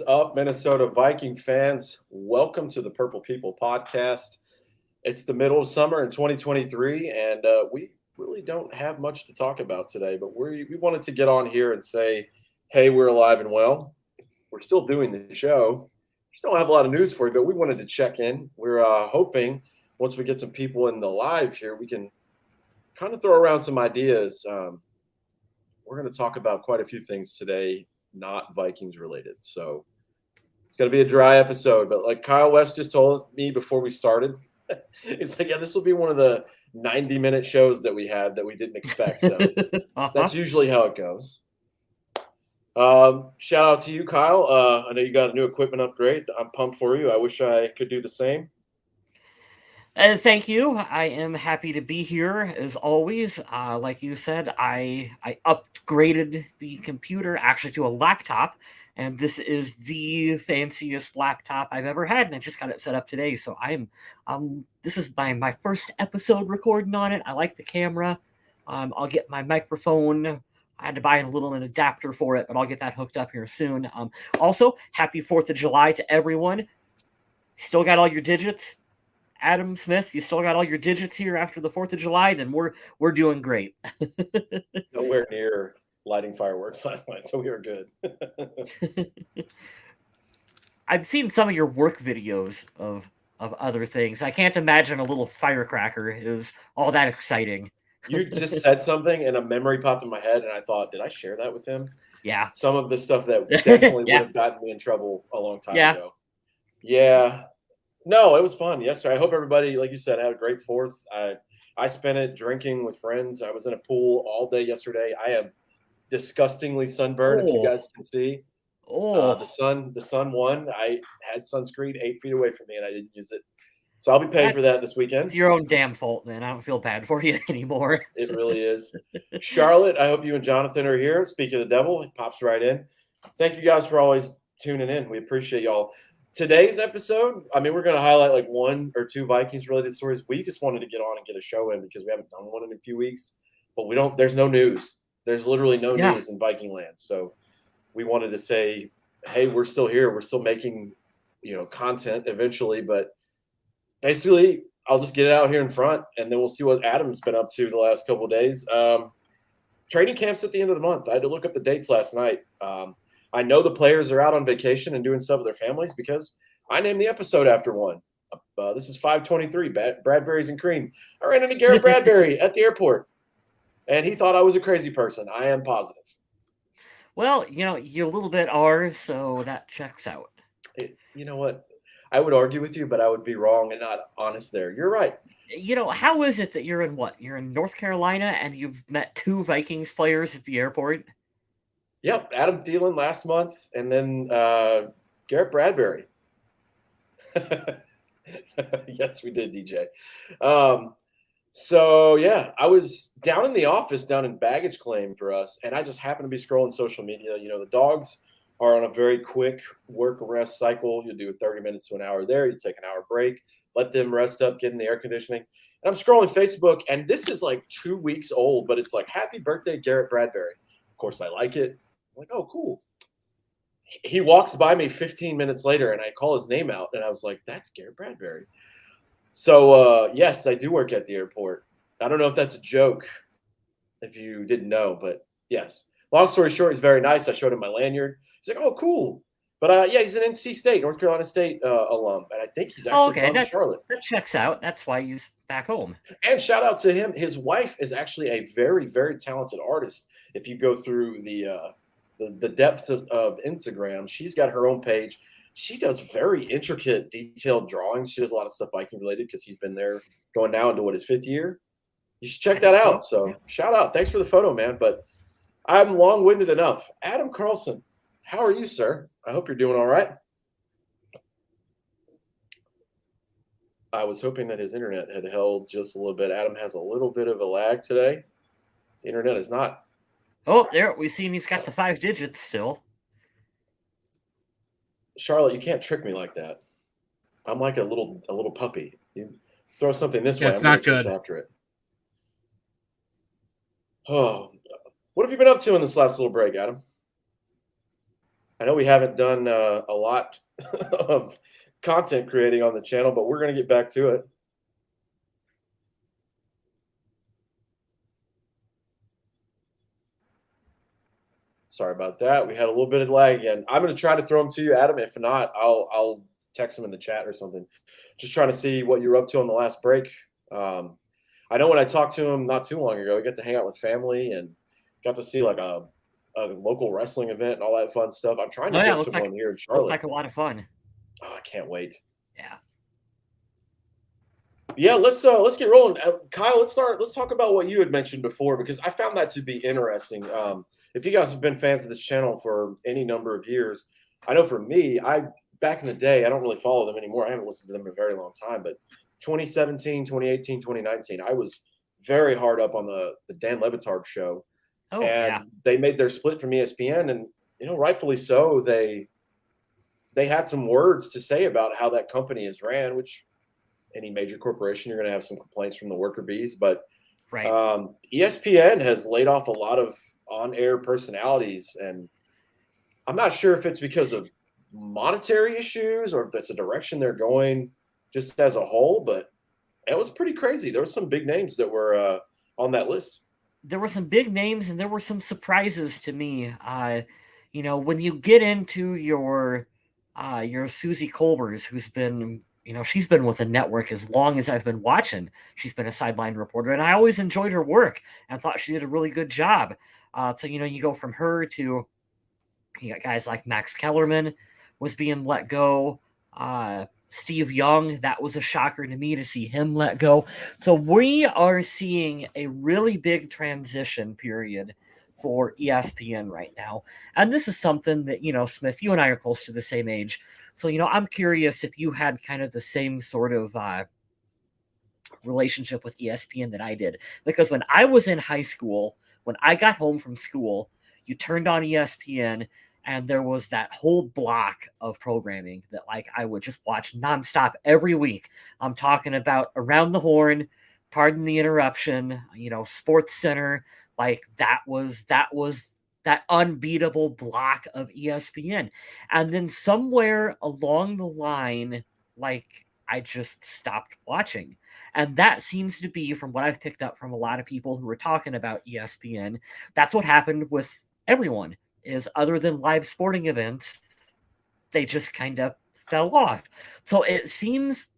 is up, Minnesota Viking fans? Welcome to the Purple People podcast. It's the middle of summer in 2023, and we really don't have much to talk about today, but we wanted to get on here and say, hey, we're alive and well. We're still doing the show. Just don't have a lot of news for you, but we wanted to check in. We're hoping once we get some people in the live here, we can kind of throw around some ideas. We're going to talk about quite a few things today, not Vikings related. So it's going to be a dry episode, but like Kyle West just told me before we started, it's like, yeah, this will be one of the 90-minute shows that we had that we didn't expect. So that's usually how it goes. Shout out to you, Kyle. I know you got a new equipment upgrade. I'm pumped for you. I wish I could do the same. Thank you. I am happy to be here as always. Like you said, I upgraded the computer actually to a laptop, and this is the fanciest laptop I've ever had, and I just got it set up today. So this is my first episode recording on it. I like the camera. I'll get my microphone. I had to buy an adapter for it, but I'll get that hooked up here soon. Also, happy 4th of July to everyone. Still got all your digits? Adam Smith, you still got all your digits here after the 4th of July, then we're doing great. Nowhere near lighting fireworks last night, so we were good. I've seen some of your work videos of other things. I can't imagine a little firecracker is all that exciting. You just said something and a memory popped in my head, and I thought, did I share that with him? Yeah. Some of the stuff that definitely would have gotten me in trouble a long time ago. Yeah. No, it was fun. Yes, sir. I hope everybody, like you said, had a great 4th. I spent it drinking with friends. I was in a pool all day yesterday. I am disgustingly sunburned, if you guys can see. The sun won. I had sunscreen 8 feet away from me, and I didn't use it. So I'll be paying for that this weekend. It's your own damn fault, man. I don't feel bad for you anymore. It really is. Charlotte, I hope you and Jonathan are here. Speak of the devil, it pops right in. Thank you guys for always tuning in. We appreciate y'all. Today's episode, I mean, we're going to highlight like 1 or 2 Vikings-related stories. We just wanted to get on and get a show in because we haven't done one in a few weeks. But there's no news. There's literally no news in Viking land. So we wanted to say, hey, we're still here. We're still making, content eventually. But basically, I'll just get it out here in front, and then we'll see what Adam's been up to the last couple of days. Training camp's at the end of the month. I had to look up the dates last night. I know the players are out on vacation and doing stuff with their families because I named the episode after one. This is 523, Bradbury's and Cream. I ran into Garrett Bradbury at the airport, and he thought I was a crazy person. I am positive. Well, you a little bit are, so that checks out. You know what? I would argue with you, but I would be wrong and not honest there. You're right. How is it that you're in what? You're in North Carolina, and you've met 2 Vikings players at the airport? Yep, Adam Thielen last month, and then Garrett Bradbury. Yes, we did, DJ. So, yeah, I was down in the office, down in baggage claim for us, and I just happened to be scrolling social media. The dogs are on a very quick work rest cycle. You do 30 minutes to an hour there. You take an hour break, let them rest up, get in the air conditioning. And I'm scrolling Facebook, and this is like 2 weeks old, but it's like, happy birthday, Garrett Bradbury. Of course, I like it. I'm like, oh, cool. He walks by me 15 minutes later, and I call his name out, and I was like, that's Garrett Bradbury. So, yes, I do work at the airport. I don't know if that's a joke, if you didn't know, but yes. Long story short, he's very nice. I showed him my lanyard. He's like, oh, cool. But, yeah, he's an NC State, North Carolina State alum, and I think he's actually from Charlotte. That checks out. That's why he's back home. And shout out to him. His wife is actually a very, very talented artist. If you go through the depth of Instagram, she's got her own page. She does very intricate, detailed drawings. She does a lot of stuff Viking related because he's been there going now into his 5th year. You should check that out. So shout out. Thanks for the photo, man. But I'm long-winded enough. Adam Carlson, how are you, sir? I hope you're doing all right. I was hoping that his internet had held just a little bit. Adam has a little bit of a lag today. The internet is not. Oh, there we see he's got the 5 digits still. Charlotte, you can't trick me like that. I'm like a little puppy. You throw something this way, I'm not good after it. Oh, what have you been up to in this last little break, Adam? I know we haven't done a lot of content creating on the channel, but we're going to get back to it. Sorry about that. We had a little bit of lag again. I'm going to try to throw them to you, Adam. If not, I'll text them in the chat or something. Just trying to see what you're up to on the last break. Um, I know when I talked to him not too long ago, we got to hang out with family and got to see like a local wrestling event and all that fun stuff. I'm trying to Oh yeah, get to one here in looked Charlotte. like a lot of fun. Oh, I can't wait. Yeah. Yeah, let's get rolling. Kyle, let's start. Let's talk about what you had mentioned before because I found that to be interesting. If you guys have been fans of this channel for any number of years, I know for me, I back in the day, I don't really follow them anymore. I haven't listened to them in a very long time, but 2017, 2018, 2019, I was very hard up on the Dan Levitard show. Oh And yeah. they made their split from ESPN, and rightfully so. They had some words to say about how that company is ran, which any major corporation, you're going to have some complaints from the worker bees. But Right. ESPN has laid off a lot of on-air personalities, and I'm not sure if it's because of monetary issues or if that's a direction they're going just as a whole. But it was pretty crazy. There were some big names that were on that list. There were some big names and there were some surprises to me. When you get into your Susie Colbers, who's been, she's been with the network as long as I've been watching. She's been a sideline reporter, and I always enjoyed her work and thought she did a really good job. So you go from her to you got guys like Max Kellerman was being let go. Steve Young, that was a shocker to me to see him let go. So we are seeing a really big transition period for ESPN right now. And this is something that, Smith, you and I are close to the same age. So, I'm curious if you had kind of the same sort of relationship with ESPN that I did. Because when I was in high school, when I got home from school, you turned on ESPN and there was that whole block of programming that like I would just watch nonstop every week. I'm talking about Around the Horn, Pardon the Interruption, Sports Center. Like that was that unbeatable block of ESPN. And then somewhere along the line, like I just stopped watching. And that seems to be, from what I've picked up from a lot of people who were talking about ESPN, that's what happened with everyone. Is other than live sporting events, they just kind of fell off. So it seems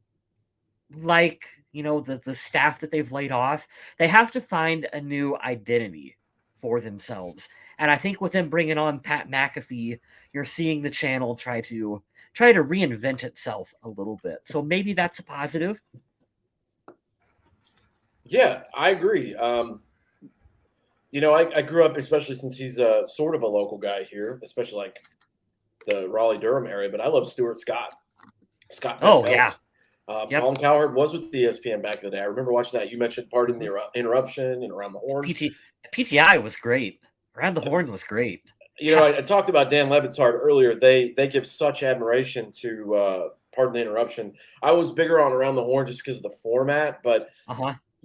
like the staff that they've laid off, they have to find a new identity for themselves. And I think with them bringing on Pat McAfee, you're seeing the channel try to reinvent itself a little bit. So maybe that's a positive. Yeah, I agree. I grew up, especially since he's sort of a local guy here, especially like the Raleigh Durham area. But I love Stuart Scott, Scott Van Oh Pelt. yeah. Yep. Colin Cowherd was with the ESPN back in the day. I remember watching that. You mentioned Pardon the Interruption and Around the Horn. PTI was great. Around the Horn was great. I talked about Dan Levitard earlier. They give such admiration to Pardon the Interruption. I was bigger on Around the Horn just because of the format, but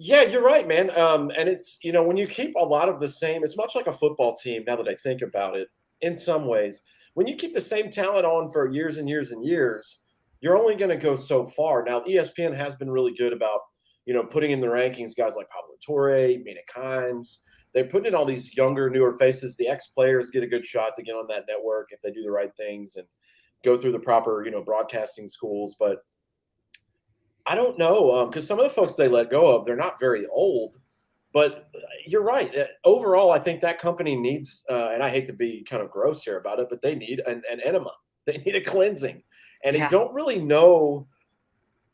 yeah, you're right, man. And it's when you keep a lot of the same, it's much like a football team. Now that I think about it, in some ways, when you keep the same talent on for years and years and years, you're only going to go so far. Now, ESPN has been really good about putting in the rankings guys like Pablo Torre, Mina Kimes. They're putting in all these younger, newer faces. The ex-players get a good shot to get on that network if they do the right things and go through the proper, broadcasting schools. But I don't know, because some of the folks they let go of, they're not very old. But you're right. Overall, I think that company needs, and I hate to be kind of gross here about it, but they need an enema. They need a cleansing, and I don't really know,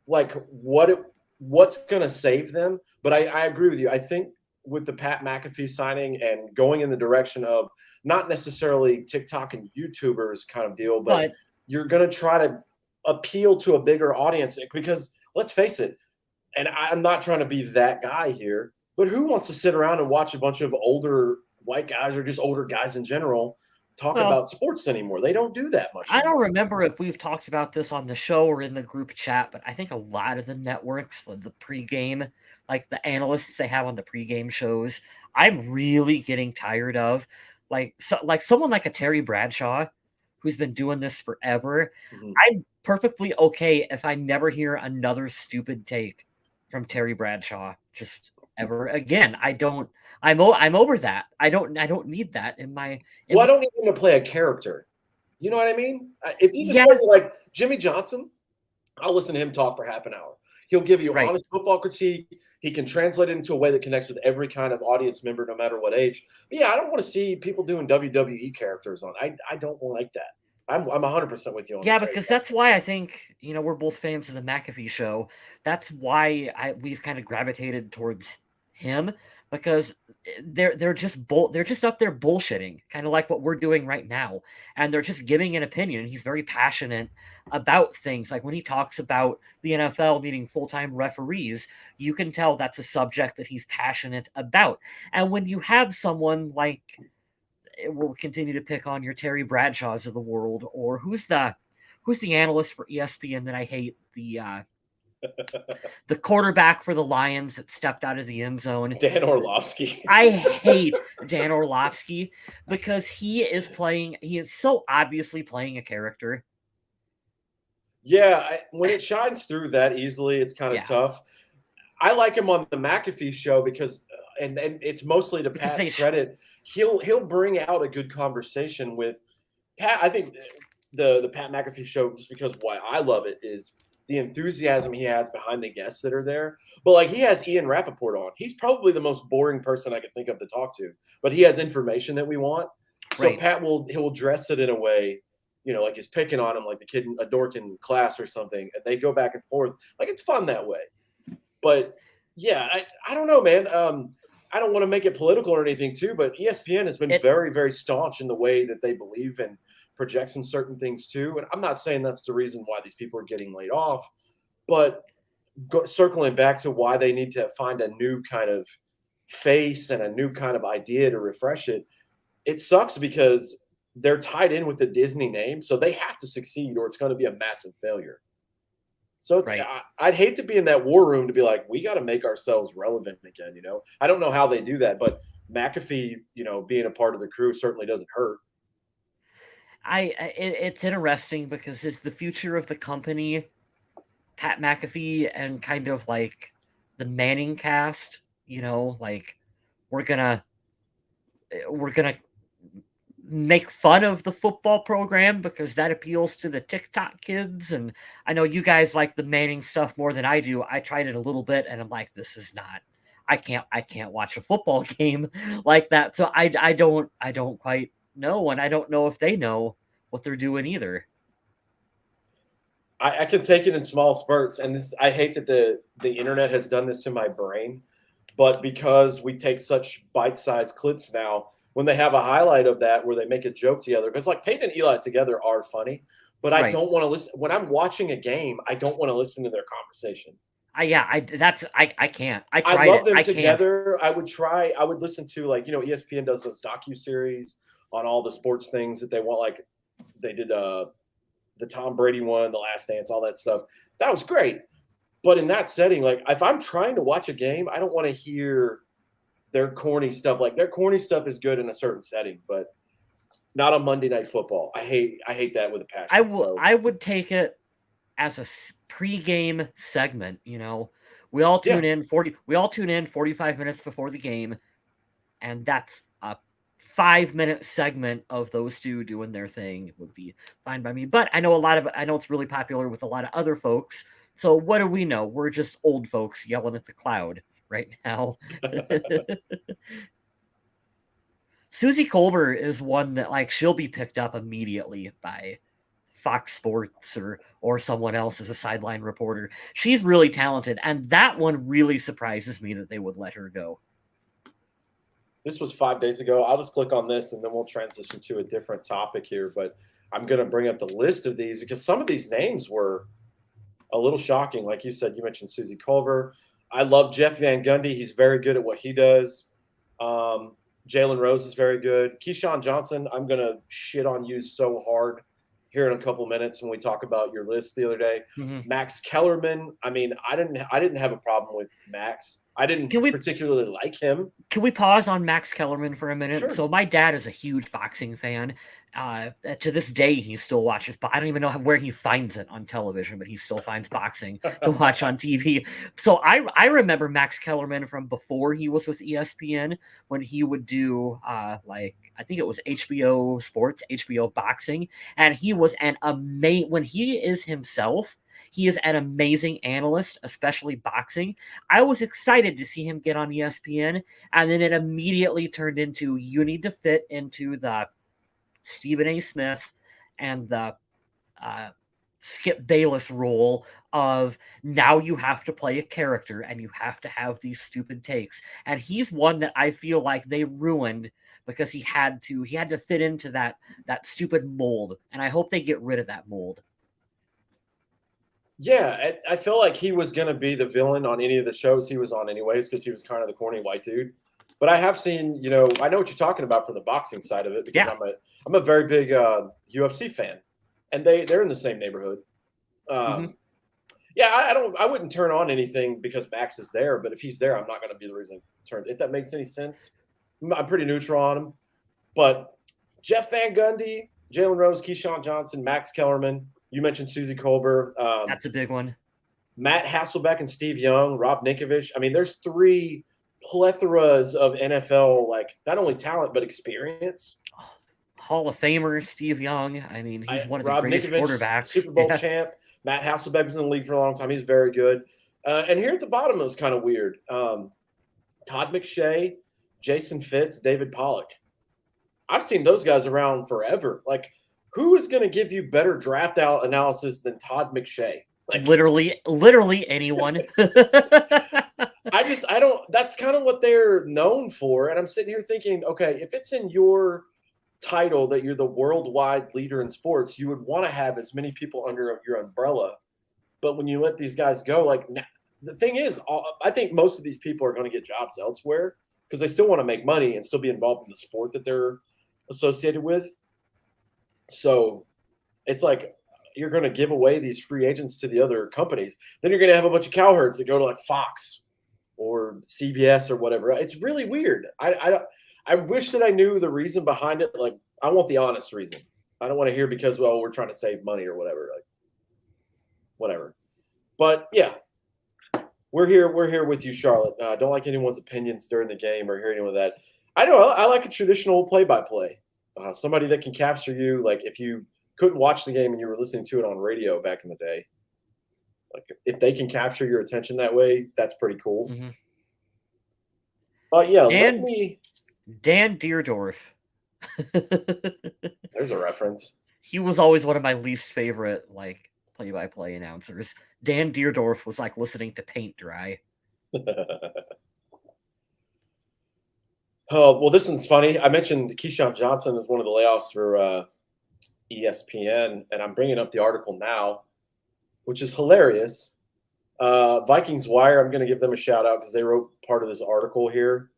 like what's going to save them. But I agree with you. I think with the Pat McAfee signing and going in the direction of not necessarily TikTok and YouTubers kind of deal, but you're going to try to appeal to a bigger audience because let's face it, and I'm not trying to be that guy here, but who wants to sit around and watch a bunch of older white guys or just older guys in general talk about sports anymore? They don't do that much anymore. I don't remember if we've talked about this on the show or in the group chat, but I think a lot of the networks, the pregame, like the analysts they have on the pregame shows, I'm really getting tired of. Like someone like a Terry Bradshaw, who's been doing this forever, Mhm. I'm perfectly okay if I never hear another stupid take from Terry Bradshaw just ever again. I'm over that. I don't need that in my Well, I don't need him to play a character. You know what I mean? If he just yeah, told me like Jimmy Johnson, I'll listen to him talk for half an hour. He'll give you right. honest football critique. He can translate it into a way that connects with every kind of audience member, no matter what age. But yeah, I don't want to see people doing WWE characters on. I don't like that. I'm 100% with you on the Yeah, Terry because that's Bradshaw. why I think, we're both fans of the McAfee show. That's why we've kind of gravitated towards him because they're just up there bullshitting, kind of like what we're doing right now, and they're just giving an opinion. He's very passionate about things. Like when he talks about the NFL needing full-time referees, you can tell that's a subject that he's passionate about. And when you have someone like we'll continue to pick on your Terry Bradshaws of the world, or who's the analyst for ESPN that I hate? The quarterback for the Lions that stepped out of the end zone. Dan Orlovsky. I hate Dan Orlovsky because he is so obviously playing a character. Yeah, when it shines through that easily, it's kind of Yeah, tough. I like him on the McAfee show because, and it's mostly to because Pat's credit. He'll bring out a good conversation with Pat. I think the Pat McAfee show, just because why I love it is the enthusiasm he has behind the guests that are there. But like he has Ian Rappaport on. He's probably the most boring person I could think of to talk to, but he has information that we want. So right. Pat he'll dress it in a way, like he's picking on him like the kid, a dork in class or something, and they go back and forth. Like it's fun that way. But yeah, I don't know, man. I don't want to make it political or anything too, but ESPN has been It very, very staunch in the way that they believe and project some certain things too. And I'm not saying that's the reason why these people are getting laid off, but circling back to why they need to find a new kind of face and a new kind of idea to refresh it. It sucks because they're tied in with the Disney name, so they have to succeed or it's going to be a massive failure. So right. I'd hate to be in that war room to be like, we got to make ourselves relevant again. I don't know how they do that, but McAfee, being a part of the crew certainly doesn't hurt. It's interesting because it's the future of the company, Pat McAfee, and kind of like the Manning cast. Like we're gonna we're gonna make fun of the football program because that appeals to the TikTok kids. And I know you guys like the Manning stuff more than I do. I tried it a little bit and I'm like, this is not I can't watch a football game like that. So I don't quite know, and I don't know if they know what they're doing either. I can take it in small spurts, and I hate that the internet has done this to my brain, but because we take such bite-sized clips now, when they have a highlight of that where they make a joke together, because like Peyton and Eli together are funny, but I Right. don't want to listen when I'm watching a game. I don't want to listen to their conversation. I can't. I I tried love it. them I can't. together. I would listen to like, ESPN does those docu-series on all the sports things that they want. Like they did the Tom Brady one, the Last Dance, all that stuff. That was great. But in that setting, like if I'm trying to watch a game, I don't want to hear their corny stuff. Like their corny stuff is good in a certain setting, but not on Monday Night Football. I hate that with a I passion. will So I would take it as a pre-game segment. yeah, We all tune in 45 minutes before the game, and that's a 5-minute segment of those two doing their thing. It would be fine by me. But I know it's really popular with a lot of other folks. So what do we know? We're just old folks yelling at the cloud right now. Susie Colbert is one that like she'll be picked up immediately by Fox Sports or someone else as a sideline reporter. She's really talented, and that one really surprises me that they would let her go. this was 5 days ago. I'll just click on this and then we'll transition to a different topic here. But I'm going to bring up the list of these because some of these names were a little shocking. Like you said, you mentioned Susie Culver. I love Jeff Van Gundy. He's very good at what he does. Jalen Rose is very good. Keyshawn Johnson, I'm going to shit on you so hard here in a couple minutes when we talk about your list the other day. Mm-hmm. Max Kellerman, I mean, I didn't have a problem with Max. I didn't Can we particularly like him. can we pause on Max Kellerman for a minute? Sure. So my dad is a huge boxing fan, To this day, he still watches, but I don't even know where he finds it on television, but he still finds boxing to watch on TV. So I remember Max Kellerman from before he was with ESPN, when he would do like, I think it was HBO Sports, HBO Boxing, and he was an amazing, when he is himself, he is an amazing analyst, especially boxing. I was excited to see him get on ESPN, and then it immediately turned into, you need to fit into the Stephen A. Smith and the uh, Skip Bayless role of, now you have to play a character and you have to have these stupid takes. And he's one that I feel like they ruined because he had to fit into that stupid mold. And I hope they get rid of that mold. Yeah, I feel like he was going to be the villain on any of the shows he was on, anyways, because he was kind of the corny white dude. But I have seen, I know what you're talking about from the boxing side of it, because Yeah. I'm a very big UFC fan, and they're in the same neighborhood. Mhm. Yeah, I wouldn't turn on anything because Max is there, but if he's there, I'm not going to be the reason to turn. If that makes any sense, I'm pretty neutral on him. But Jeff Van Gundy, Jalen Rose, Keyshawn Johnson, Max Kellerman. You mentioned Susie Colbert. That's a big one. Matt Hasselbeck and Steve Young, Rob Ninkovich. I mean, there's three plethoras of NFL, like, not only talent but experience. Hall of Famer Steve Young. I mean, he's one of the Rob greatest Ninkovich, quarterbacks. Super Bowl Yeah. champ. Matt Hasselbeck was in the league for a long time. He's very good. And here at the bottom, it was kind of weird. Todd McShay, Jason Fitz, David Pollock. I've seen those guys around forever. Like, who is going to give you better draft out analysis than Todd McShay? Like, literally anyone. I don't, that's kind of what they're known for. And I'm sitting here thinking, okay, if it's in your title that you're the worldwide leader in sports, you would want to have as many people under your umbrella. But when you let these guys go, like, the thing is, I think most of these people are going to get jobs elsewhere because they still want to make money and still be involved in the sport that they're associated with. So it's like, you're going to give away these free agents to the other companies. Then you're going to have a bunch of cowherds that go to like Fox or CBS or whatever. It's really weird. I wish that I knew the reason behind it. Like, I want the honest reason. I don't want to hear because, well, we're trying to save money or whatever. Like, whatever. But yeah, we're here. We're here with you, Charlotte. Don't like anyone's opinions during the game or hear any of that. I know. I like a traditional play-by-play. Somebody that can capture you. Like, if you couldn't watch the game and you were listening to it on radio back in the day, like, if they can capture your attention that way, that's pretty cool. Mm-hmm. Yeah, Dan Deerdorf. There's a reference. He was always one of my least favorite, like, play-by-play announcers. Dan Deerdorf was like listening to paint dry. Oh, well, this one's funny. I mentioned Keyshawn Johnson as one of the layoffs for ESPN, and I'm bringing up the article now, which is hilarious. Vikings Wire, I'm going to give them a shout out because they wrote part of this article here.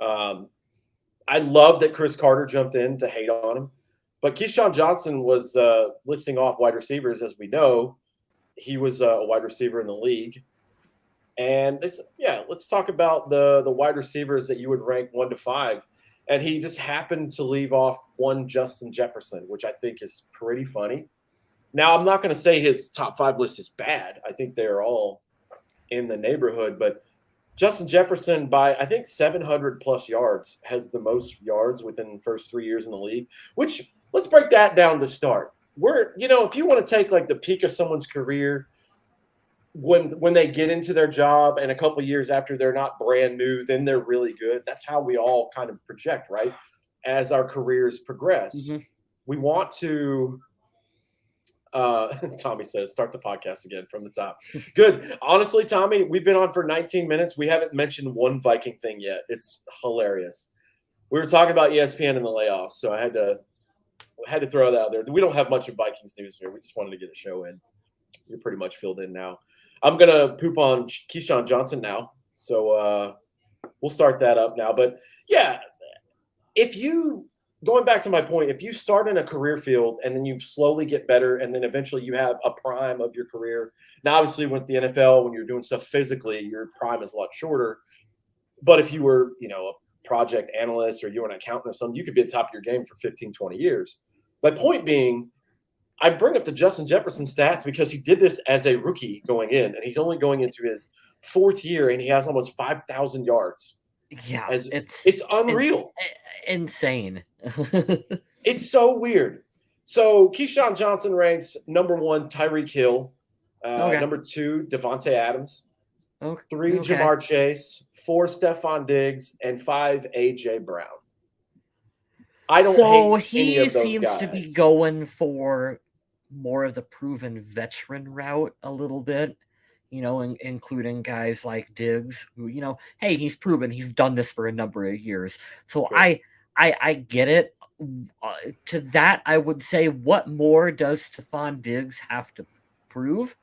I love that Chris Carter jumped in to hate on him, but Keyshawn Johnson was listing off wide receivers. As we know, he was a wide receiver in the league. And let's talk about the wide receivers that you would rank 1 to 5. And he just happened to leave off one Justin Jefferson, which I think is pretty funny. Now, I'm not going to say his top 5 list is bad. I think they're all in the neighborhood. But Justin Jefferson, by I think 700 plus yards, has the most yards within the first 3 years in the league, which, let's break that down to start. If you want to take like the peak of someone's career, when they get into their job and a couple of years after they're not brand new, then they're really good. That's how we all kind of project, right? As our careers progress, we want to Tommy says, start the podcast again from the top. Good. Honestly, Tommy, we've been on for 19 minutes. We haven't mentioned one Viking thing yet. It's hilarious. We were talking about ESPN and the layoffs, so I had to throw that out there. We don't have much of Vikings news here. We just wanted to get a show in. You're pretty much filled in now. I'm going to poop on Keyshawn Johnson now, so we'll start that up now. But, yeah, going back to my point, if you start in a career field and then you slowly get better and then eventually you have a prime of your career. Now, obviously, with the NFL, when you're doing stuff physically, your prime is a lot shorter. But if you were, a project analyst or you were an accountant or something, you could be at the top of your game for 15, 20 years. My point being, I bring up the Justin Jefferson stats because he did this as a rookie going in, and he's only going into his 4th year, and he has almost 5,000 yards. Yeah, As it's it's unreal. insane. It's so weird. So Keyshawn Johnson ranks number 1, Tyreek Hill. Okay. Number 2, Devontae Adams. 3, Okay. Jamar Chase. 4, Stephon Diggs. And 5, A.J. Brown. I don't So hate any he of those seems to be guys. going for more of the proven veteran route a little bit, including guys like Diggs, who, hey, he's proven he's done this for a number of years. So Sure. I get it. To that, I would say, what more does Stephon Diggs have to prove?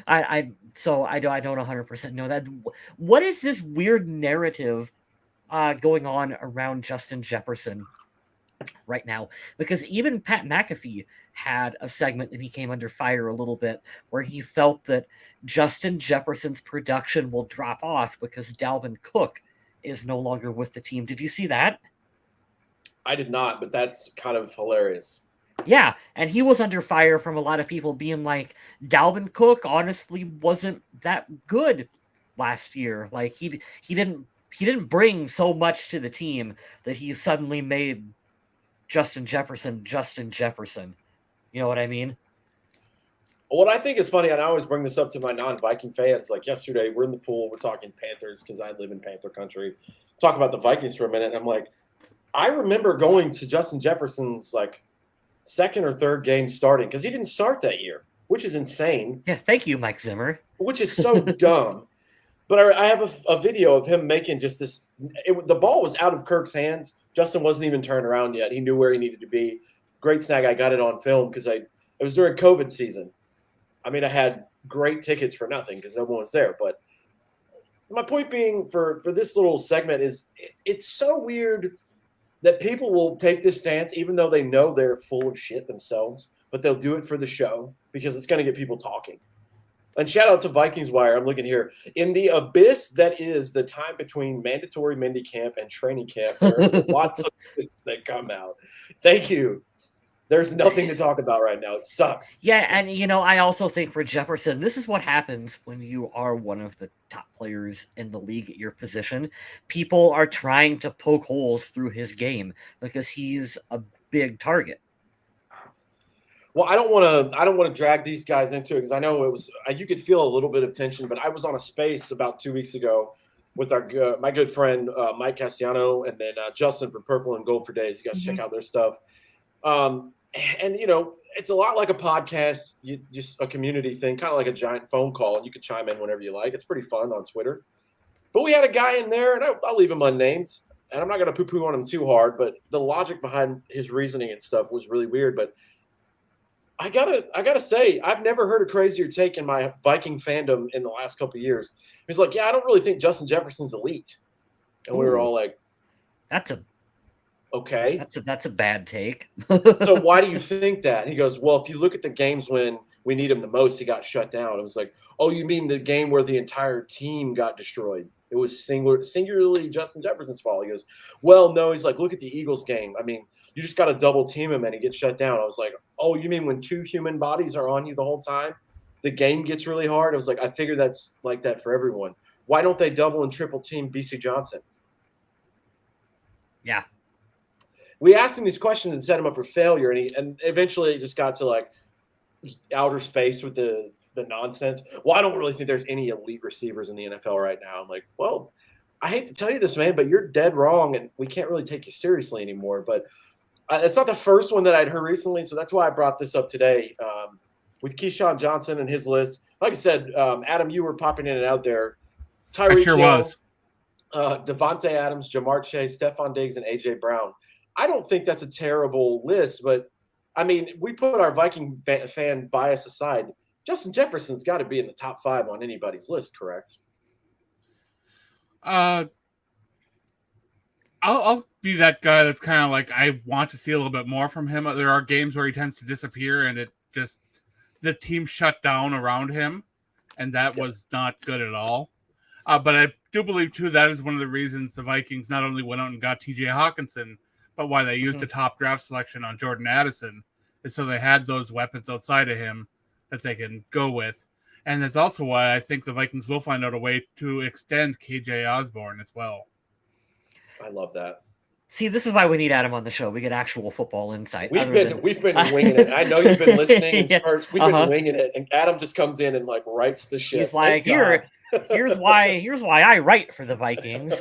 I don't 100% know that. What is this weird narrative going on around Justin Jefferson right now? Because even Pat McAfee had a segment, and he came under fire a little bit, where he felt that Justin Jefferson's production will drop off because Dalvin Cook is no longer with the team. Did you see that? I did not, but that's kind of hilarious. Yeah, and he was under fire from a lot of people being like, Dalvin Cook honestly wasn't that good last year. Like he didn't bring so much to the team that he suddenly made Justin Jefferson Justin Jefferson. You know what I mean? What I think is funny, and I always bring this up to my non-Viking fans, like yesterday, we're in the pool, we're talking Panthers because I live in Panther country. Talk about the Vikings for a minute, and I'm like, I remember going to Justin Jefferson's like 2nd or 3rd game starting because he didn't start that year, which is insane. Yeah, thank you, Mike Zimmer. Which is so dumb. But I have a video of him making just this. The ball was out of Kirk's hands. Justin wasn't even turned around yet. He knew where he needed to be. Great snag. I got it on film because it was during COVID season. I mean, I had great tickets for nothing because no one was there. But my point being for this little segment is it's so weird that people will take this stance even though they know they're full of shit themselves, but they'll do it for the show because it's going to get people talking. And shout out to Vikings Wire. I'm looking here. In the abyss that is the time between mandatory Mindy camp and training camp, there are lots of things that come out. Thank you. There's nothing to talk about right now. It sucks. Yeah, and I also think for Jefferson, this is what happens when you are one of the top players in the league at your position. People are trying to poke holes through his game because he's a big target. Well, I don't want to drag these guys into it because I know it was you could feel a little bit of tension, but I was on a space about 2 weeks ago with my good friend Mike Castellano and then Justin from Purple and Gold for Days. You guys check out their stuff. And it's a lot like a podcast, just a community thing, kind of like a giant phone call, and you can chime in whenever you like. It's pretty fun on Twitter. But we had a guy in there, and I'll leave him unnamed, and I'm not going to poo-poo on him too hard, but the logic behind his reasoning and stuff was really weird. But I gotta say, I've never heard a crazier take in my Viking fandom in the last couple of years. He's like, yeah, I don't really think Justin Jefferson's elite. And we were all like, okay. That's a bad take. So why do you think that? And he goes, well, if you look at the games when we need him the most, he got shut down. It was like, oh, you mean the game where the entire team got destroyed? It was singularly Justin Jefferson's fault. He goes, well, no. He's like, look at the Eagles game. I mean, you just got to double team him and he gets shut down. I was like, oh, you mean when 2 human bodies are on you the whole time, the game gets really hard? I was like, I figure that's like that for everyone. Why don't they double and triple team BC Johnson? Yeah. We asked him these questions and set him up for failure, and eventually it just got to like outer space with the nonsense. Well, I don't really think there's any elite receivers in the NFL right now. I'm like, well, I hate to tell you this, man, but you're dead wrong, and we can't really take you seriously anymore. But it's not the first one that I'd heard recently, so that's why I brought this up today with Keyshawn Johnson and his list. Like I said, Adam, you were popping in and out there. Tyreek Hill, was. Devontae Adams, Jamar Chase, Stephon Diggs, and A.J. Brown. I don't think that's a terrible list, but, I mean, we put our Viking fan bias aside. Justin Jefferson's got to be in the top 5 on anybody's list, correct? I'll be that guy that's kind of like, I want to see a little bit more from him. There are games where he tends to disappear and the team shut down around him, and that was not good at all. But I do believe, too, that is one of the reasons the Vikings not only went out and got T.J. Hawkinson, but why they used a top draft selection on Jordan Addison is so they had those weapons outside of him that they can go with. And that's also why I think the Vikings will find out a way to extend KJ Osborne as well. I love that. See, this is why we need Adam on the show. We get actual football insight. We've been winging it. I know you've been listening in Yeah. spurts. We've been winging it, and Adam just comes in and like writes the shit. He's like, here's why I write for the Vikings.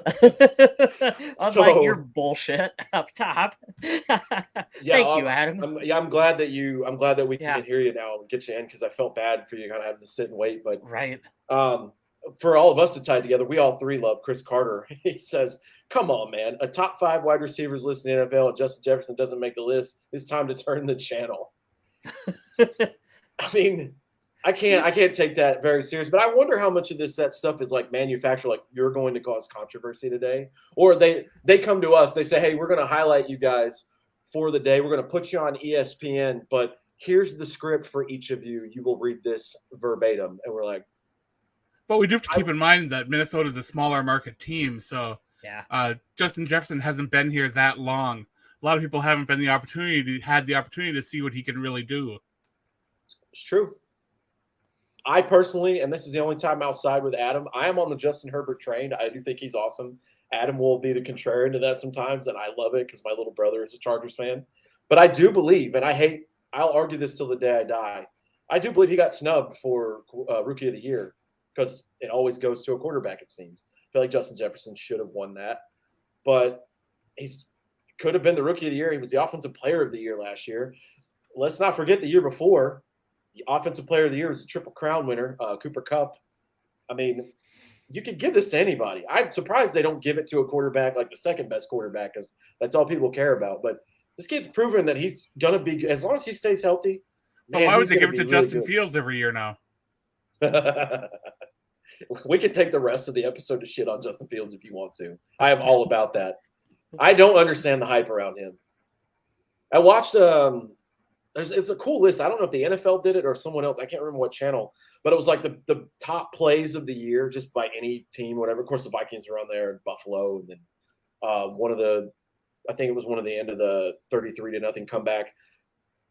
Unlike your bullshit up top. Thank you, Adam. I'm glad that we can hear you now and get you in, because I felt bad for you kind of having to sit and wait. But right. For all of us to tie together, we all three love Chris Carter. He says, "Come on, man! A top 5 wide receivers list in the NFL, and Justin Jefferson doesn't make the list. It's time to turn the channel." I mean, I can't take that very serious. But I wonder how much of that stuff is like manufactured. Like, you're going to cause controversy today, or they come to us. They say, "Hey, we're going to highlight you guys for the day. We're going to put you on ESPN, but here's the script for each of you. You will read this verbatim." And we're like. But we do have to keep in mind that Minnesota is a smaller market team, so Justin Jefferson hasn't been here that long. A lot of people haven't had the opportunity to see what he can really do. It's true. I personally, and this is the only time outside with Adam, I am on the Justin Herbert train. I do think he's awesome. Adam will be the contrarian to that sometimes, and I love it because my little brother is a Chargers fan. But I do believe, and I'll argue this till the day I die, I do believe he got snubbed for Rookie of the Year. Because it always goes to a quarterback, it seems. I feel like Justin Jefferson should have won that. But could have been the Rookie of the Year. He was the Offensive Player of the Year last year. Let's not forget the year before. The Offensive Player of the Year was a Triple Crown winner, Cooper Kupp. I mean, you could give this to anybody. I'm surprised they don't give it to a quarterback like the second best quarterback, because that's all people care about. But this kid's proven that he's going to be – as long as he stays healthy. Man, why would they give it to Justin Fields every year now? We could take the rest of the episode to shit on Justin Fields if you want to. I am all about that. I don't understand the hype around him. I watched it's a cool list. I don't know if the NFL did it or someone else. I can't remember what channel, but it was like the top plays of the year just by any team, whatever. Of course, the Vikings were on there, and Buffalo, and then I think it was one of the end of the 33-0 comeback.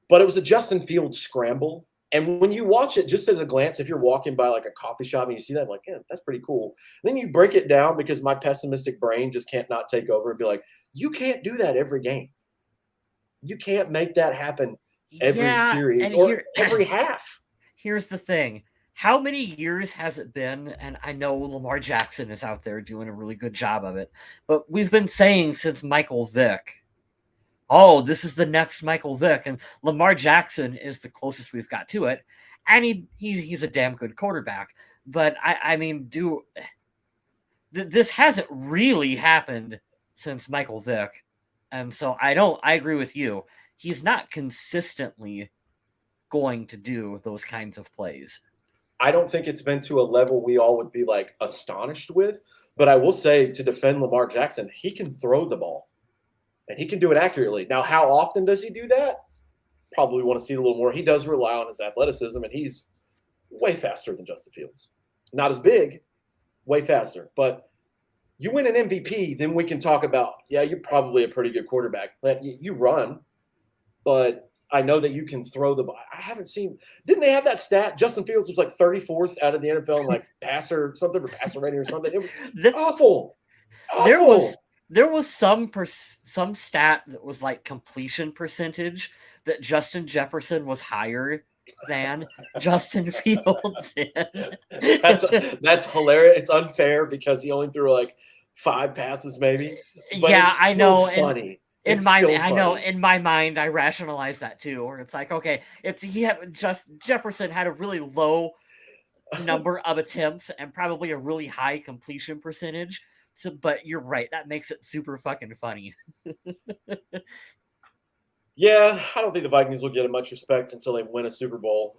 But it was a Justin Fields scramble. And when you watch it, just at a glance, if you're walking by like a coffee shop and you see that, I'm like, yeah, that's pretty cool. And then you break it down, because my pessimistic brain just can't not take over and be like, you can't do that every game. You can't make that happen every series or every half. Here's the thing. How many years has it been? And I know Lamar Jackson is out there doing a really good job of it, but we've been saying since Michael Vick, oh, this is the next Michael Vick, and Lamar Jackson is the closest we've got to it, and he's a damn good quarterback. But I mean, this hasn't really happened since Michael Vick, and so I agree with you. He's not consistently going to do those kinds of plays. I don't think it's been to a level we all would be like astonished with, but I will say, to defend Lamar Jackson, he can throw the ball. And he can do it accurately. Now, how often does he do that? Probably want to see it a little more. He does rely on his athleticism, and he's way faster than Justin Fields. Not as big, way faster. But you win an MVP, then we can talk about, yeah, you're probably a pretty good quarterback. You run, but I know that you can throw the ball. I haven't seen – didn't they have that stat? Justin Fields was like 34th out of the NFL in like passer rating or something. It was awful. There was some stat that was like completion percentage that Justin Jefferson was higher than Justin Fields in. That's hilarious. It's unfair because he only threw like 5 passes, maybe. But yeah, I know. Funny. In my mind, I rationalize that too. Where it's like, okay, if Jefferson had a really low number of attempts and probably a really high completion percentage. So, but you're right. That makes it super fucking funny. Yeah, I don't think the Vikings will get much respect until they win a Super Bowl.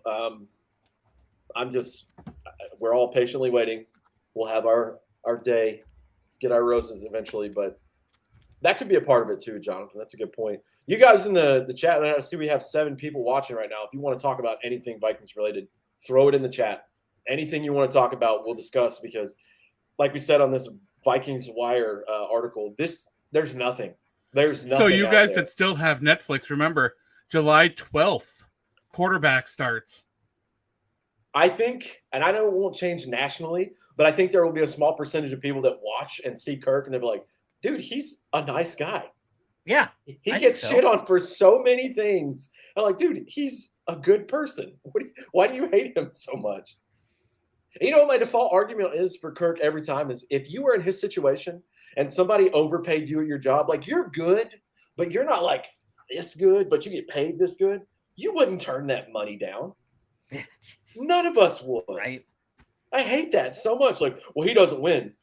We're all patiently waiting. We'll have our day, get our roses eventually, but that could be a part of it too, Jonathan. That's a good point. You guys in the chat, and I see we have 7 people watching right now. If you want to talk about anything Vikings related, throw it in the chat. Anything you want to talk about, we'll discuss, because like we said on this Vikings Wire article, there's nothing. There's nothing. So you out guys there. that still have Netflix, remember July 12th, quarterback starts. I think, and I know it won't change nationally, but I think there will be a small percentage of people that watch and see Kirk and they'll be like, dude, he's a nice guy. Yeah. He gets shit on for so many things. I'm like, dude, he's a good person. Why do you hate him so much? You know what my default argument is for Kirk every time is if you were in his situation and somebody overpaid you at your job, like you're good, but you're not like this good, but you get paid this good, you wouldn't turn that money down. None of us would. Right. I hate that so much. Like, well, he doesn't win.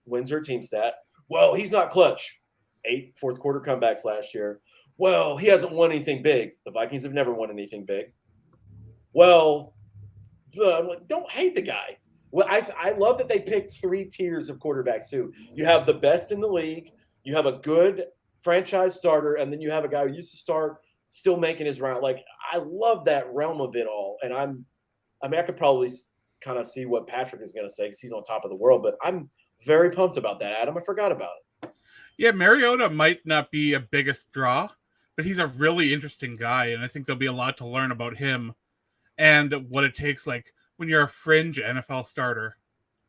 Wins her team stat. Well, he's not clutch. 8 fourth quarter comebacks last year. Well, he hasn't won anything big. The Vikings have never won anything big. Well, don't hate the guy. Well, I love that they picked 3 tiers of quarterbacks too. You have the best in the league. You have a good franchise starter, and then you have a guy who used to start, still making his round. Like I love that realm of it all, and I could probably kind of see what Patrick is going to say because he's on top of the world. But I'm very pumped about that, Adam. I forgot about it. Yeah, Mariota might not be a biggest draw, but he's a really interesting guy, and I think there'll be a lot to learn about him and what it takes, like when you're a fringe NFL starter,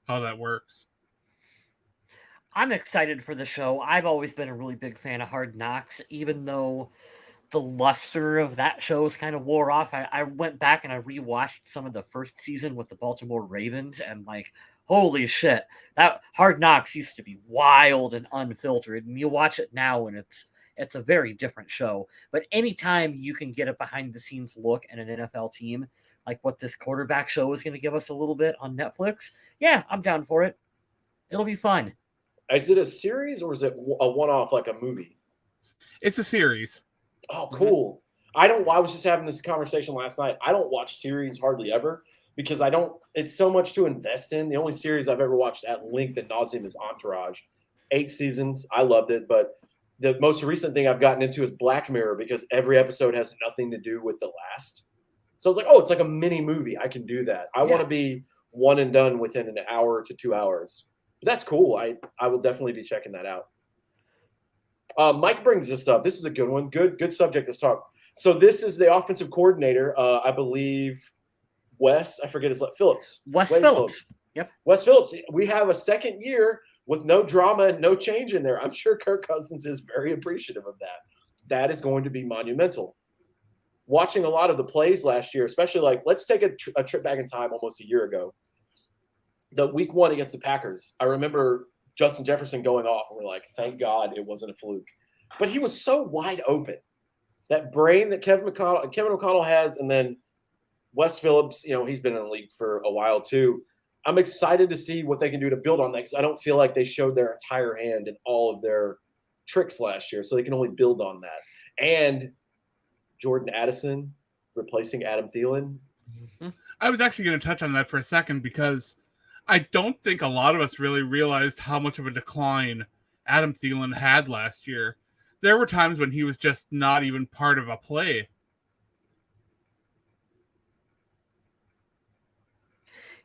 how that works. I'm excited for the show. I've always been a really big fan of Hard Knocks, even though the luster of that show has kind of wore off. I went back and I rewatched some of the first season with the Baltimore Ravens, and like, holy shit, that Hard Knocks used to be wild and unfiltered, and you watch it now and it's a very different show. But anytime you can get a behind the scenes look at an NFL team, like what this quarterback show is going to give us a little bit on Netflix, yeah, I'm down for it. It'll be fun. Is it a series or is it a one-off like a movie? It's a series. Oh, cool. Mm-hmm. I was just having this conversation last night. I don't watch series hardly ever because it's so much to invest in. The only series I've ever watched at length and nauseum is Entourage. 8 seasons. I loved it. But the most recent thing I've gotten into is Black Mirror because every episode has nothing to do with the last. So I was like, oh, it's like a mini movie. I can do that. I want to be one and done within an hour to 2 hours. But that's cool. I will definitely be checking that out. Mike brings this up. This is a good one. Good subject to talk. So this is the offensive coordinator, I believe, Wes. I forget his last Phillips. Wes Phillips. Yep. Wes Phillips. We have a second year with no drama and no change in there. I'm sure Kirk Cousins is very appreciative of that. That is going to be monumental. Watching a lot of the plays last year, especially like let's take a trip back in time almost a year ago. The week 1 against the Packers. I remember Justin Jefferson going off, and we're like, thank God it wasn't a fluke. But he was so wide open. That brain that Kevin O'Connell has, and then Wes Phillips, he's been in the league for a while too. I'm excited to see what they can do to build on that because I don't feel like they showed their entire hand in all of their tricks last year, so they can only build on that. And Jordan Addison replacing Adam Thielen. Mm-hmm. I was actually going to touch on that for a second because I don't think a lot of us really realized how much of a decline Adam Thielen had last year. There were times when he was just not even part of a play.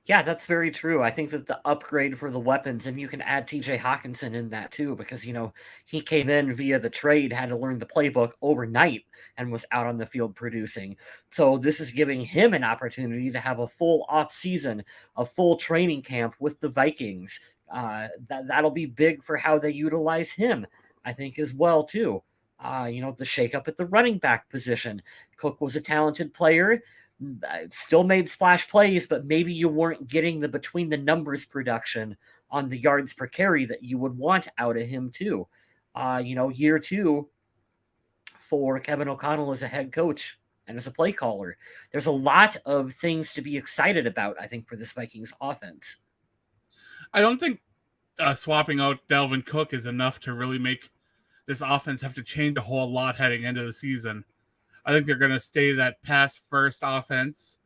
Yeah, that's very true. I think that the upgrade for the weapons, and you can add TJ Hawkinson in that too, because, he came in via the trade, had to learn the playbook overnight, and was out on the field producing. So this is giving him an opportunity to have a full off season, a full training camp with the Vikings. That'll be big for how they utilize him, I think, as well too. The shakeup at the running back position. Cook was a talented player. Still made splash plays, but maybe you weren't getting the between the numbers production on the yards per carry that you would want out of him too. Year 2 for Kevin O'Connell as a head coach and as a play caller. There's a lot of things to be excited about, I think, for this Vikings offense. I don't think swapping out Dalvin Cook is enough to really make this offense have to change a whole lot heading into the season. I think they're going to stay that pass-first offense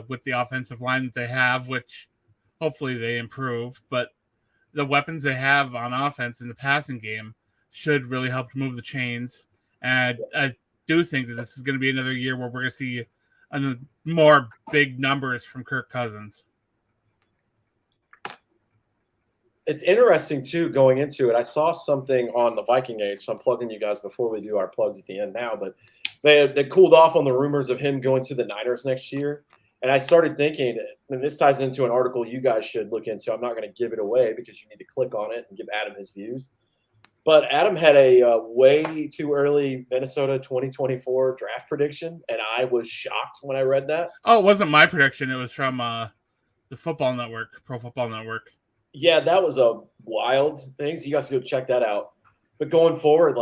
with the offensive line that they have, which hopefully they improve. But the weapons they have on offense in the passing game should really help to move the chains. And I do think that this is going to be another year where we're going to see more big numbers from Kirk Cousins. it's interesting too going into it. I saw something on the Viking Age, so I'm plugging you guys before we do our plugs at the end now. But they cooled off on the rumors of him going to the Niners next year, and I started thinking, and this ties into an article you guys should look into. I'm not going to give it away because you need to click on it and give Adam his views. But Adam had a way too early Minnesota 2024 draft prediction, and I was shocked when I read that. Oh, it wasn't my prediction. It was from the Football Network, Pro Football Network. Yeah, that was a wild thing. So you guys go check that out. But going forward,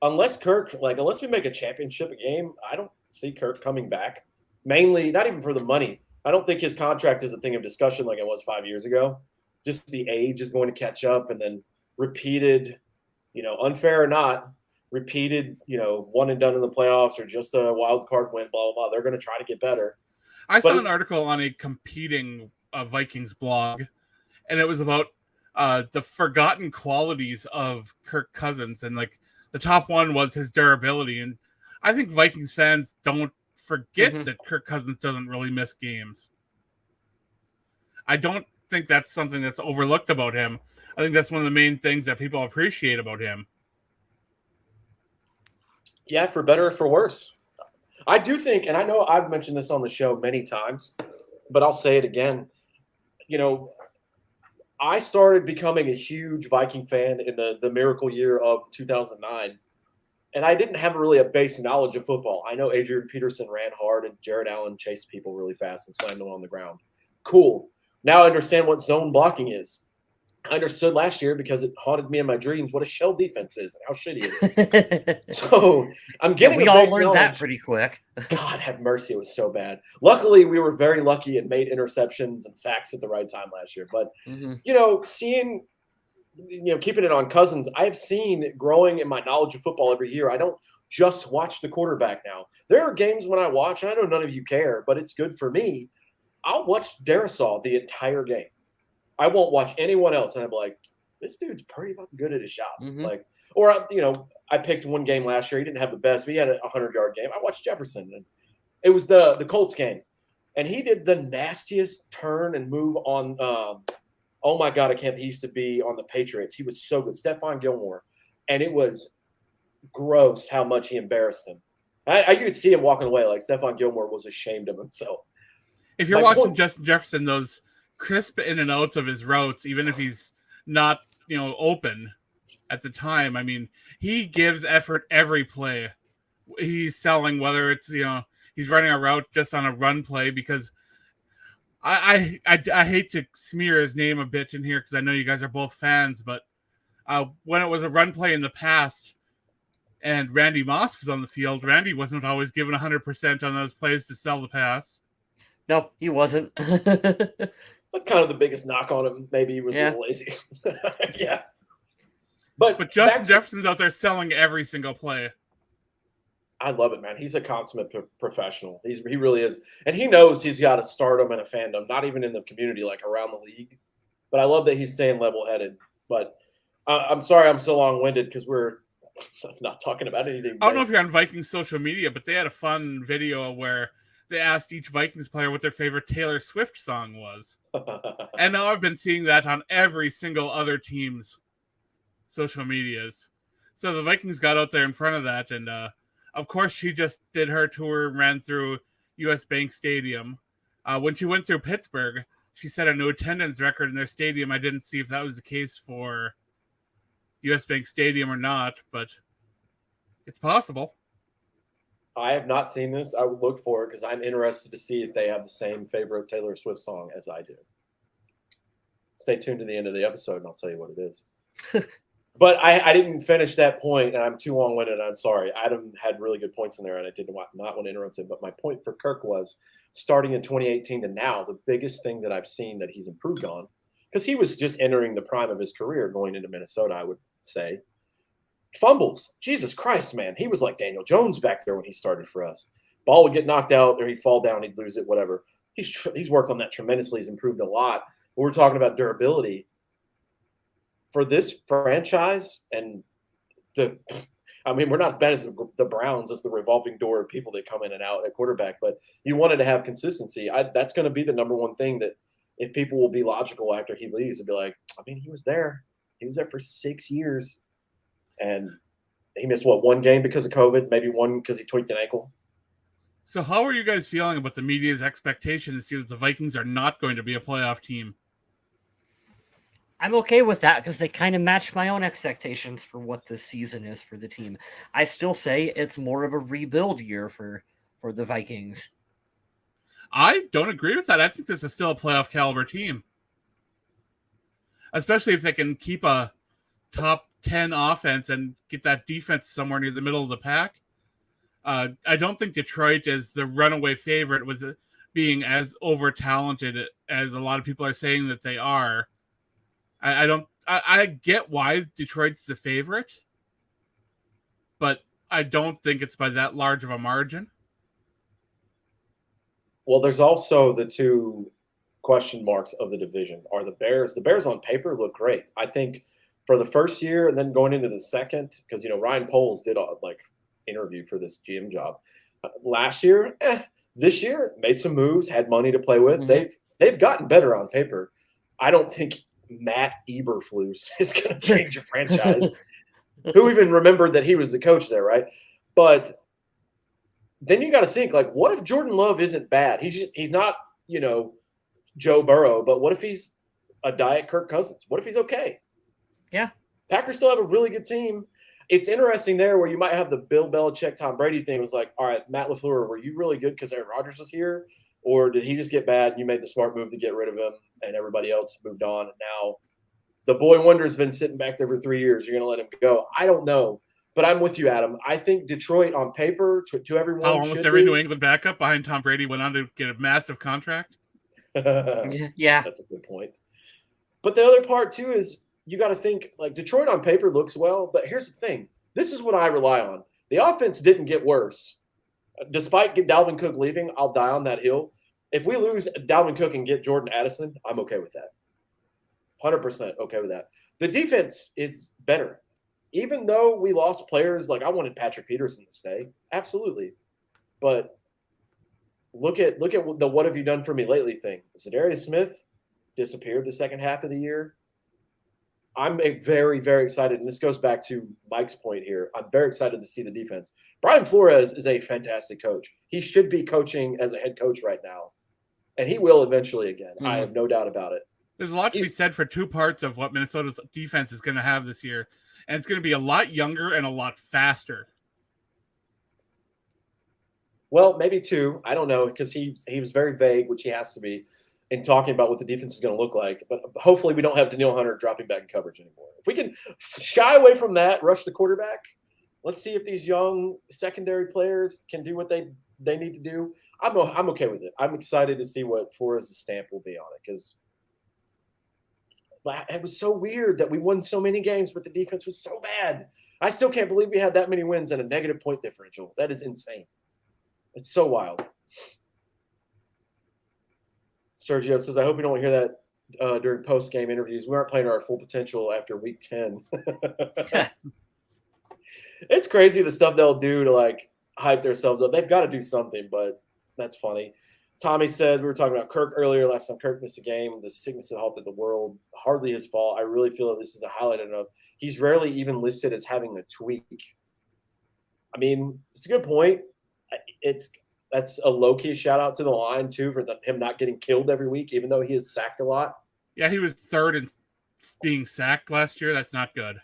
unless we make a championship game, I don't see Kirk coming back. Mainly, not even for the money. I don't think his contract is a thing of discussion like it was 5 years ago. Just the age is going to catch up, and then repeated, unfair or not, repeated, one and done in the playoffs or just a wild card win, blah, blah, blah. They're going to try to get better. I saw an article on a competing Vikings blog, and it was about the forgotten qualities of Kirk Cousins. And the top one was his durability. And I think Vikings fans don't forget that Kirk Cousins doesn't really miss games. I don't think that's something that's overlooked about him. I think that's one of the main things that people appreciate about him. Yeah, for better or for worse. I do think, and I know I've mentioned this on the show many times, but I'll say it again. I started becoming a huge Viking fan in the miracle year of 2009, and I didn't have really a base knowledge of football. I know Adrian Peterson ran hard and Jared Allen chased people really fast and slammed them on the ground. Cool. Now I understand what zone blocking is. I understood last year because it haunted me in my dreams what a shell defense is and how shitty it is. So I'm getting. We all learned that pretty quick. God have mercy, it was so bad. Luckily, we were very lucky and made interceptions and sacks at the right time last year. But seeing, keeping it on Cousins, I've seen growing in my knowledge of football every year. I don't just watch the quarterback now. There are games when I watch, and I know none of you care, but it's good for me. I'll watch Darisaw the entire game. I won't watch anyone else, and I'm like, this dude's pretty fucking good at his job. I picked one game last year. He didn't have the best, but he had a 100-yard game. I watched Jefferson, and it was the Colts game, and he did the nastiest turn and move on. Oh my God, he used to be on the Patriots. He was so good, Stephon Gilmore, and it was gross how much he embarrassed him. I could see him walking away like Stephon Gilmore was ashamed of himself. If you're watching Justin Jefferson, those crisp in and outs of his routes, even if he's not, open at the time. I mean, he gives effort every play. He's selling, whether it's, he's running a route just on a run play, because I hate to smear his name a bit in here because I know you guys are both fans, but when it was a run play in the past and Randy Moss was on the field, Randy wasn't always given 100% on those plays to sell the pass. No, he wasn't. That's kind of the biggest knock on him. Maybe he was a little lazy. Yeah. But Justin Jefferson's out there selling every single play. I love it, man. He's a consummate professional. He really is. And he knows he's got a stardom and a fandom, not even in the community, like around the league. But I love that he's staying level-headed. But I'm sorry I'm so long-winded because we're not talking about anything. I don't know if you're on Vikings social media, but they had a fun video where they asked each Vikings player what their favorite Taylor Swift song was. And now I've been seeing that on every single other team's social medias. So the Vikings got out there in front of that. And of course, she just did her tour, ran through US Bank Stadium. When she went through Pittsburgh, she set a no attendance record in their stadium. I didn't see if that was the case for US Bank Stadium or not, but it's possible. I have not seen this. I would look for it because I'm interested to see if they have the same favorite Taylor Swift song as I do. Stay tuned to the end of the episode, and I'll tell you what it is. But I didn't finish that point, and I'm too long-winded. I'm sorry. Adam had really good points in there, and I did not want to interrupt him. But my point for Kirk was, starting in 2018 to now, the biggest thing that I've seen that he's improved on, because he was just entering the prime of his career going into Minnesota, I would say, fumbles. Jesus Christ, man. He was like Daniel Jones back there when he started for us. Ball would get knocked out or he'd fall down, he'd lose it, whatever. He's worked on that tremendously. He's improved a lot. But we're talking about durability. For this franchise and we're not as bad as the Browns as the revolving door of people that come in and out at quarterback, but you wanted to have consistency. That's going to be the number one thing that if people will be logical after he leaves and be like, I mean, he was there. He was there for 6 years. And he missed, one game because of COVID, maybe one because he tweaked an ankle. So how are you guys feeling about the media's expectation this year that the Vikings are not going to be a playoff team? I'm okay with that because they kind of match my own expectations for what this season is for the team. I still say it's more of a rebuild year for the Vikings. I don't agree with that. I think this is still a playoff caliber team, especially if they can keep a top 10 offense and get that defense somewhere near the middle of the pack. I don't think Detroit is the runaway favorite with it being as over talented as a lot of people are saying that they are. I get why Detroit's the favorite, but I don't think it's by that large of a margin. Well, there's also the two question marks of the division. Are the Bears? The Bears on paper look great. I think for the first year and then going into the second, because Ryan Poles did interview for this GM job last year. This year made some moves, had money to play with. Mhm. They've gotten better on paper. I don't think Matt Eberflus is going to change a franchise. Who even remembered that he was the coach there, right? But then you got to think, like, what if Jordan Love isn't bad? He's not, Joe Burrow, but what if he's a diet Kirk Cousins? What if he's okay? Yeah. Packers still have a really good team. It's interesting there where you might have the Bill Belichick, Tom Brady thing. It was like, all right, Matt LaFleur, were you really good because Aaron Rodgers was here? Or did he just get bad and you made the smart move to get rid of him and everybody else moved on? And now the boy wonder's been sitting back there for 3 years. You're going to let him go. I don't know. But I'm with you, Adam. I think Detroit on paper to everyone. How almost every New England backup behind Tom Brady went on to get a massive contract. Yeah. That's a good point. But the other part, too, is you got to think, like, Detroit on paper looks well. But here's the thing. This is what I rely on. The offense didn't get worse. Despite Dalvin Cook leaving, I'll die on that hill. If we lose Dalvin Cook and get Jordan Addison, I'm okay with that. 100% okay with that. The defense is better. Even though we lost players, like I wanted Patrick Peterson to stay. Absolutely. But look at the what have you done for me lately thing. Zadarius Smith disappeared the second half of the year. I'm very, very excited, and this goes back to Mike's point here. I'm very excited to see the defense. Brian Flores is a fantastic coach. He should be coaching as a head coach right now, and he will eventually again. I have no doubt about it. There's a lot to be said for two parts of what Minnesota's defense is going to have this year, and it's going to be a lot younger and a lot faster. Well, maybe two. I don't know, because he was very vague, which he has to be, in talking about what the defense is going to look like. But hopefully we don't have Daniil Hunter dropping back in coverage anymore. If we can shy away from that, rush the quarterback, let's see if these young secondary players can do what they need to do. I'm okay with it. I'm excited to see what Flores' stamp will be on it, because it was so weird that we won so many games, but the defense was so bad. I still can't believe we had that many wins and a negative point differential. That is insane. It's so wild. Sergio says, I hope you don't hear that during post-game interviews. We aren't playing our full potential after week 10. It's crazy the stuff they'll do to, like, hype themselves up. They've got to do something, but that's funny. Tommy said, we were talking about Kirk earlier. Last time Kirk missed a game, the sickness that halted the world. Hardly his fault. I really feel that this is a highlight enough. He's rarely even listed as having a tweak. I mean, it's a good point. That's a low-key shout-out to the line, too, for him not getting killed every week, even though he is sacked a lot. Yeah, he was third in being sacked last year. That's not good.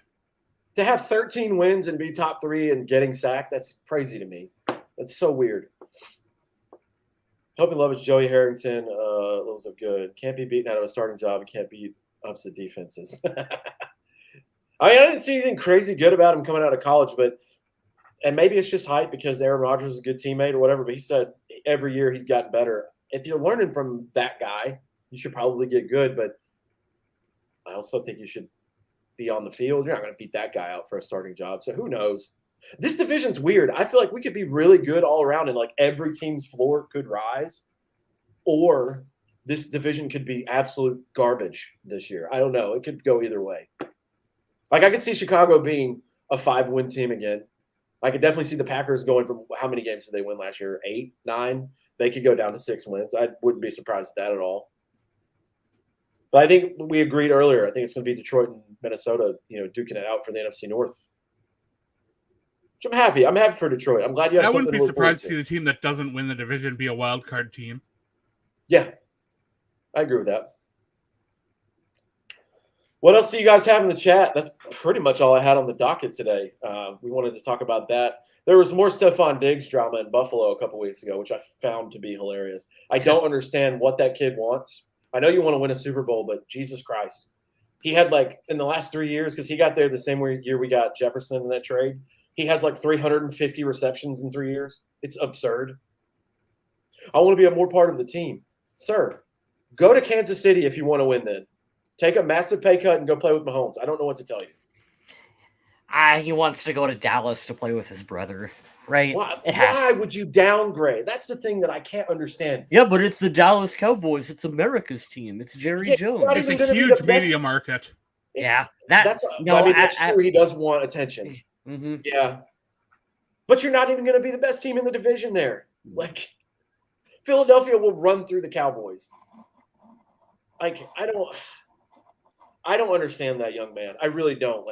To have 13 wins and be top 3 and getting sacked, that's crazy to me. That's so weird. Hope and love is Joey Harrington. Those are good. Can't be beaten out of a starting job. Can't beat upset defenses. I didn't see anything crazy good about him coming out of college, and maybe it's just hype because Aaron Rodgers is a good teammate or whatever, but he said every year he's gotten better. If you're learning from that guy, you should probably get good, but I also think you should be on the field. You're not going to beat that guy out for a starting job, so who knows? This division's weird. I feel like we could be really good all around and, like, every team's floor could rise, or this division could be absolute garbage this year. I don't know. It could go either way. Like, I could see Chicago being a 5-win team again. I could definitely see the Packers going from how many games did they win last year? 8, 9? They could go down to 6 wins. I wouldn't be surprised at that at all. But I think we agreed earlier. I think it's going to be Detroit and Minnesota, duking it out for the NFC North. Which I'm happy. I'm happy for Detroit. I'm glad you have I something wouldn't be to look forward surprised to see to. the team that doesn't win the division be a wild card team. Yeah, I agree with that. What else do you guys have in the chat? That's pretty much all I had on the docket today. We wanted to talk about that. There was more Stephon Diggs drama in Buffalo a couple weeks ago, which I found to be hilarious. I don't understand what that kid wants. I know you want to win a Super Bowl, but Jesus Christ. He had in the last 3 years, because he got there the same year we got Jefferson in that trade, he has 350 receptions in 3 years. It's absurd. I want to be a more part of the team. Sir, go to Kansas City if you want to win then. Take a massive pay cut and go play with Mahomes. I don't know what to tell you. He wants to go to Dallas to play with his brother, right? Why would you downgrade? That's the thing that I can't understand. Yeah, but it's the Dallas Cowboys. It's America's team. It's Jerry Jones. It's a huge media market. That's true. He does want attention. Mm-hmm. Yeah. But you're not even going to be the best team in the division there. Philadelphia will run through the Cowboys. I don't understand that young man. I really don't.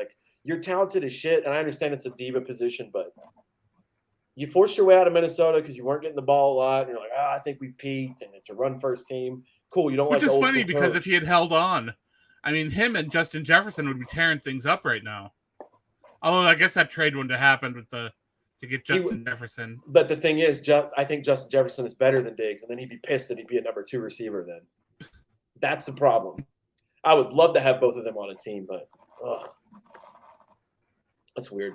You're talented as shit, and I understand it's a diva position, but you forced your way out of Minnesota because you weren't getting the ball a lot, and you're like, I think we peaked, and it's a run-first team. Cool, you don't Which like the is old funny school because coach. if he had held on, I mean, him and Justin Jefferson would be tearing things up right now. Although I guess that trade wouldn't have happened to get Justin Jefferson. But the thing is, I think Justin Jefferson is better than Diggs, and then he'd be pissed that he'd be a number 2 receiver then. That's the problem. I would love to have both of them on a team, but that's weird.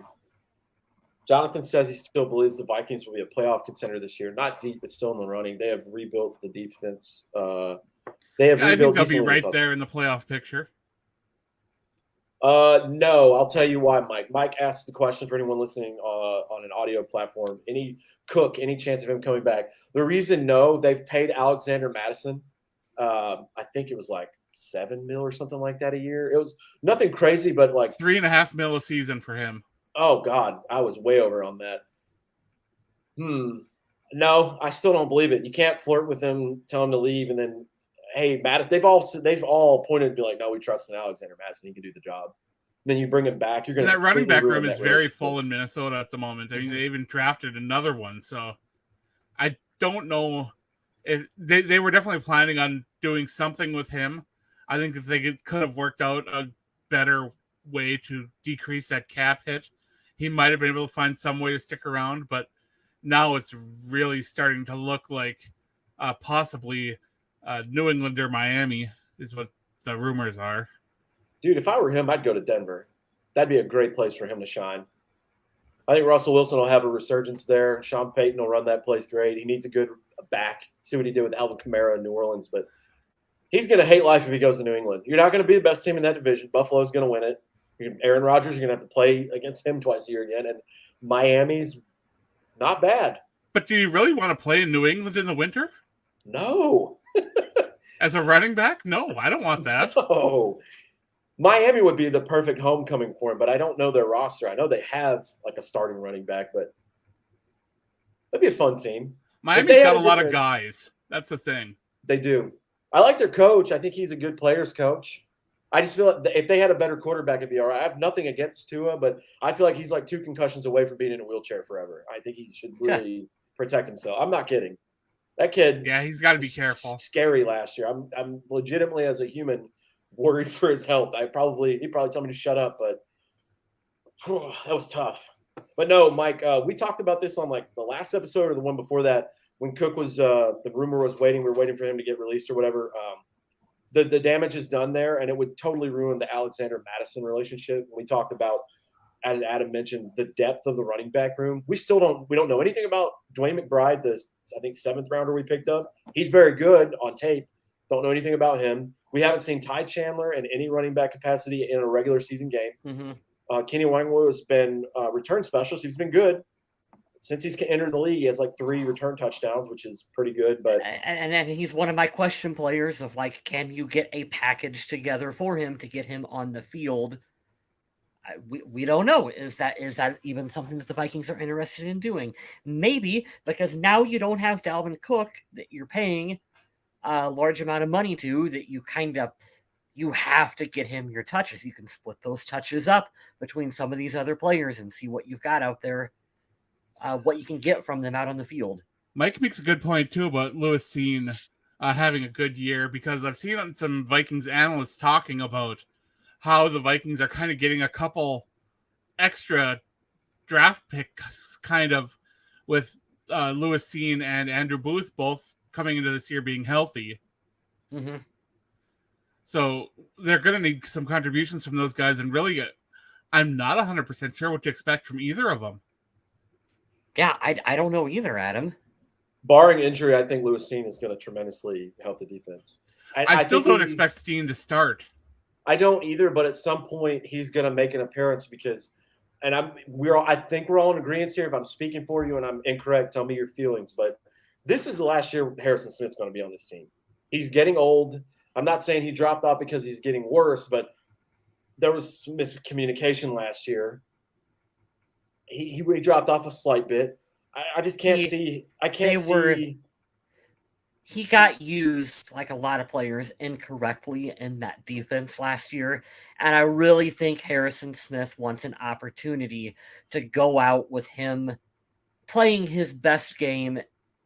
Jonathan says he still believes the Vikings will be a playoff contender this year. Not deep, but still in the running. They have rebuilt the defense. I think they'll be right there in the playoff picture. No, I'll tell you why, Mike. Mike asked the question for anyone listening on an audio platform. Any chance of him coming back? The reason no, they've paid Alexander Madison. I think it was $7 million or something like that a year. It was nothing crazy, but $3.5 million a season for him. Oh God, I was way over on that. No, I still don't believe it. You can't flirt with him, tell him to leave, and then, hey, Madison. They've all pointed to be like, no, we trust in Alexander Madison. He can do the job. And then you bring him back. You're going to that running back room is very full in Minnesota at the moment. I mean, they even drafted another one, so I don't know. If they were definitely planning on doing something with him. I think if they could have worked out a better way to decrease that cap hit, he might have been able to find some way to stick around. But now it's really starting to look like possibly New England or Miami is what the rumors are. Dude, if I were him, I'd go to Denver. That'd be a great place for him to shine. I think Russell Wilson will have a resurgence there. Sean Payton will run that place great. He needs a good back. See what he did with Alvin Kamara in New Orleans. But he's going to hate life if he goes to New England. You're not going to be the best team in that division. Buffalo's going to win it. Aaron Rodgers, you're going to have to play against him twice a year again. And Miami's not bad. But do you really want to play in New England in the winter? No. As a running back? No, I don't want that. No. Miami would be the perfect homecoming for him, but I don't know their roster. I know they have a starting running back, but that'd be a fun team. Miami's got a lot of guys. That's the thing. They do. I like their coach. I think he's a good players coach. I just feel like if they had a better quarterback, it'd be all right. I have nothing against Tua, but I feel like he's 2 concussions away from being in a wheelchair forever. I think he should really protect himself. I'm not kidding. That kid. Yeah, he's got to be careful. Scary last year. I'm legitimately, as a human, worried for his health. He'd probably tell me to shut up, but that was tough. But no, Mike, we talked about this on the last episode or the one before that when Cook was the rumor was waiting. We were waiting for him to get released or whatever. The damage is done there, and it would totally ruin the Alexander Madison relationship. We talked about, as Adam mentioned, the depth of the running back room. We don't know anything about Dwayne McBride, I think 7th rounder we picked up. He's very good on tape. Don't know anything about him. We haven't seen Ty Chandler in any running back capacity in a regular season game. Mm-hmm. Kenny Wangwu has been return specialist. He's been good. Since he's entered the league, he has 3 return touchdowns, which is pretty good. But and he's one of my question players of can you get a package together for him to get him on the field? We don't know. Is that even something that the Vikings are interested in doing? Maybe, because now you don't have Dalvin Cook that you're paying a large amount of money to, that you kind of you have to get him your touches. You can split those touches up between some of these other players and see what you've got out there, what you can get from them out on the field. Mike makes a good point too about Lewis Seen having a good year, because I've seen some Vikings analysts talking about how the Vikings are kind of getting a couple extra draft picks, kind of, with Lewis Seen and Andrew Booth both coming into this year being healthy. Mm-hmm. So they're going to need some contributions from those guys, and really, I'm not 100% sure what to expect from either of them. Yeah, I don't know either, Adam. Barring injury, I think Lewis Seen is going to tremendously help the defense. I still don't expect Steen to start. I don't either, but at some point he's going to make an appearance because, and I think we're all in agreement here. If I'm speaking for you and I'm incorrect, tell me your feelings. But this is the last year Harrison Smith's going to be on this team. He's getting old. I'm not saying he dropped off because he's getting worse, but there was some miscommunication last year. He dropped off a slight bit. I just can't see. I can't see. He got used, like a lot of players, incorrectly in that defense last year. And I really think Harrison Smith wants an opportunity to go out with him playing his best game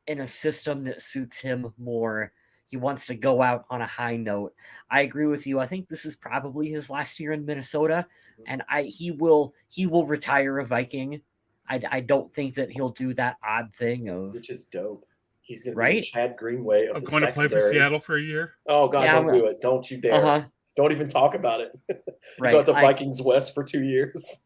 in a system that suits him more. He wants to go out on a high note. I agree with you. I think this is probably his last year in Minnesota, and he will retire a Viking. I don't think that he'll do that odd thing of, which is dope. He's going to right? be Chad Greenway of the going to play for Seattle for a year. Oh God, don't do it! Don't you dare! Don't even talk about it. Right. Go to Vikings West for 2 years.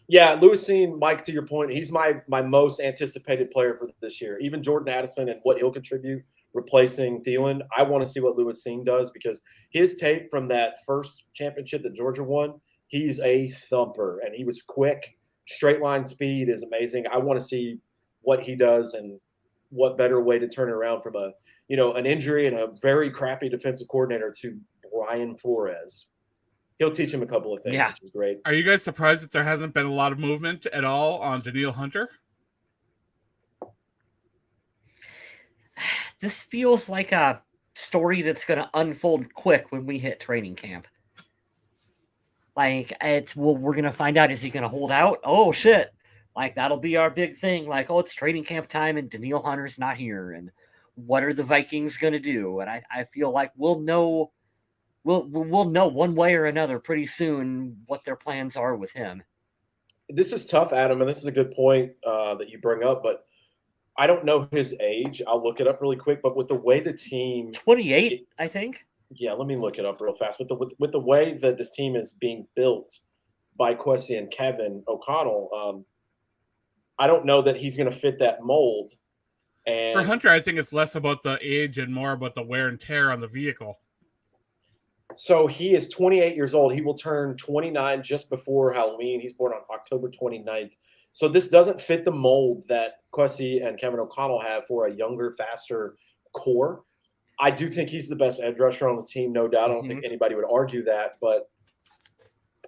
Yeah, Lewis Seen, Mike, to your point, he's my most anticipated player for this year. Even Jordan Addison and what he'll contribute replacing Thielen. I want to see what Lewis Seen does, because his tape from that first championship that Georgia won, he's a thumper, and he was quick. Straight line speed is amazing. I want to see what he does, and what better way to turn it around from an injury and a very crappy defensive coordinator to Brian Flores. He'll teach him a couple of things, which is great. Are you guys surprised that there hasn't been a lot of movement at all on Danielle Hunter? This feels like a story that's going to unfold quick when we hit training camp. Like, we're going to find out, is he going to hold out? Oh, shit. Like, that'll be our big thing. Like, oh, it's training camp time and Danielle Hunter's not here. And what are the Vikings going to do? And I feel like we'll know one way or another pretty soon what their plans are with him. This is tough, Adam, and this is a good point that you bring up, but I don't know his age. I'll look it up really quick, but with the way the team... 28, I think. Yeah, let me look it up real fast. With the way that this team is being built by Kwesi and Kevin O'Connell, I don't know that he's going to fit that mold. And for Hunter, I think it's less about the age and more about the wear and tear on the vehicle. So he is 28 years old. He will turn 29 just before Halloween. He's born on October 29th. So this doesn't fit the mold that Kwesi and Kevin O'Connell have for a younger, faster core. I do think he's the best edge rusher on the team, no doubt. I don't think anybody would argue that, but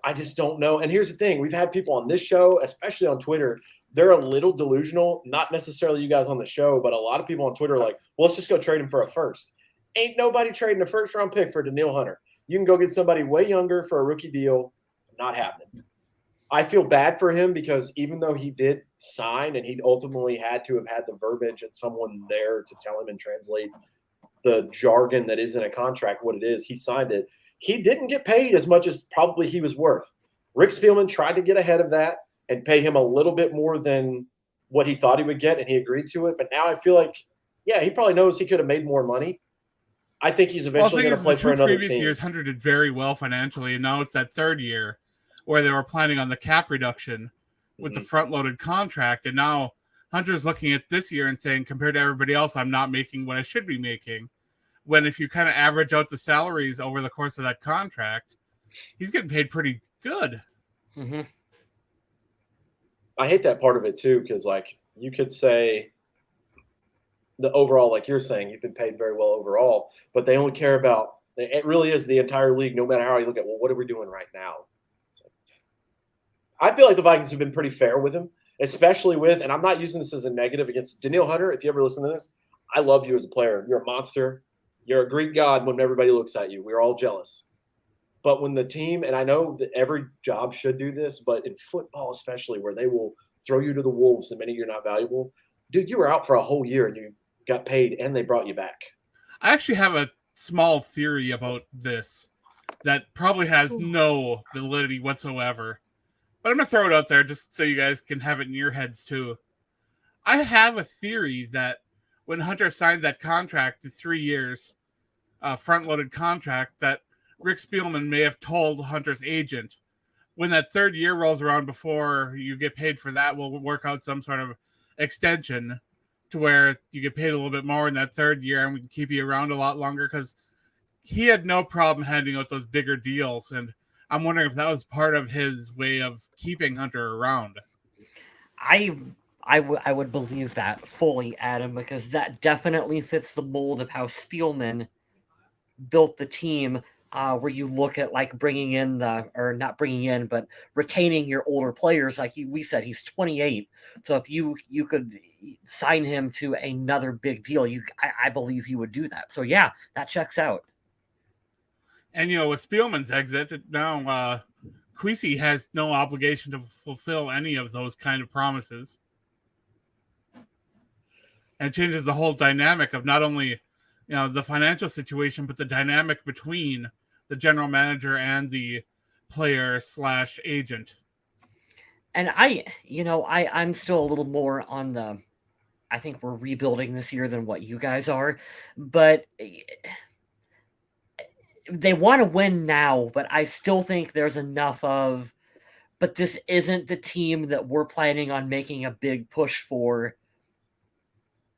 I just don't know. And here's the thing. We've had people on this show, especially on Twitter, they're a little delusional, not necessarily you guys on the show, but a lot of people on Twitter are like, well, let's just go trade him for a first. Ain't nobody trading a first-round pick for Danielle Hunter. You can go get somebody way younger for a rookie deal. Not happening. I feel bad for him because even though he did sign and he ultimately had to have had the verbiage and someone there to tell him and translate the jargon that is in a contract what it is, he signed it. He didn't get paid as much as probably he was worth. Rick Spielman tried to get ahead of that and pay him a little bit more than what he thought he would get, and he agreed to it. But now I feel like, yeah, he probably knows he could have made more money. I think he's eventually going to play for another team. Previous years, Hunter did very well financially, and now it's that third year where they were planning on the cap reduction with the front-loaded contract, and now Hunter's looking at this year and saying, compared to everybody else, I'm not making what I should be making. When if you kind of average out the salaries over the course of that contract, he's getting paid pretty good. Mm-hmm. I hate that part of it too, because like you could say the overall, like you're saying, you've been paid very well overall, but they only care about, it really is the entire league, no matter how you look at, well, what are we doing right now? I feel like the Vikings have been pretty fair with him, especially with, and I'm not using this as a negative against Danielle Hunter. If you ever listen to this, I love you as a player. You're a monster. You're a Greek god when everybody looks at you. We're all jealous. But when the team, and I know that every job should do this, but in football especially, where they will throw you to the wolves the minute you're not valuable, dude, you were out for a whole year and you got paid and they brought you back. I actually have a small theory about this that probably has no validity whatsoever. But I'm going to throw it out there just so you guys can have it in your heads too. I have a theory that when Hunter signed that contract to 3 years, front-loaded contract, that Rick Spielman may have told Hunter's agent, when that third year rolls around before you get paid for that, we'll work out some sort of extension to where you get paid a little bit more in that third year and we can keep you around a lot longer, because he had no problem handing out those bigger deals. And I'm wondering if that was part of his way of keeping Hunter around. I would believe that fully, Adam, because that definitely fits the mold of how Spielman built the team, where you look at like bringing in not bringing in, but retaining your older players. Like we said, he's 28. So if you could sign him to another big deal, I believe he would do that. So yeah, that checks out. And, with Spielman's exit, now Kwesi has no obligation to fulfill any of those kind of promises. And it changes the whole dynamic of not only, the financial situation, but the dynamic between the general manager and the player/agent. And I'm still a little more on the, I think we're rebuilding this year than what you guys are, but they want to win now, but I still think there's enough of, but this isn't the team that we're planning on making a big push for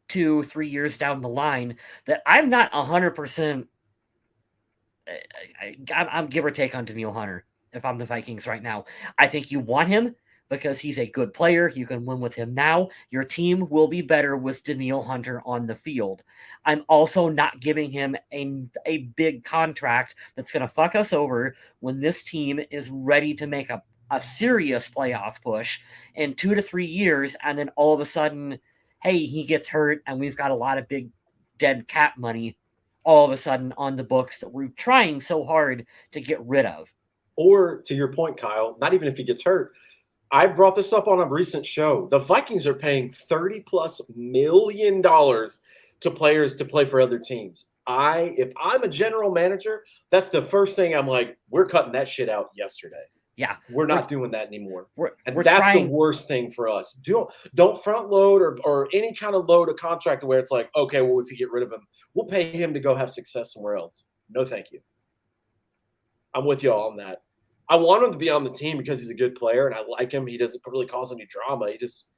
2-3 years down the line, that I'm not 100%. I'm give or take on Daniil Hunter if I'm the Vikings right now. I think you want him because he's a good player. You can win with him now. Your team will be better with Daniil Hunter on the field. I'm also not giving him a big contract that's going to fuck us over when this team is ready to make a serious playoff push in 2 to 3 years, and then all of a sudden, hey, he gets hurt and we've got a lot of big dead cap money all of a sudden on the books that we're trying so hard to get rid of. Or to your point, Kyle, not even if he gets hurt. I brought this up on a recent show. The Vikings are paying $30+ million to players to play for other teams. If I'm a general manager, that's the first thing I'm like, we're cutting that shit out yesterday. Yeah. We're not doing that anymore. We're that's trying, the worst thing for us. Don't front load or any kind of load a contract where it's like, okay, well, if you get rid of him, we'll pay him to go have success somewhere else. No, thank you. I'm with y'all on that. I want him to be on the team because he's a good player and I like him. He doesn't really cause any drama. He just,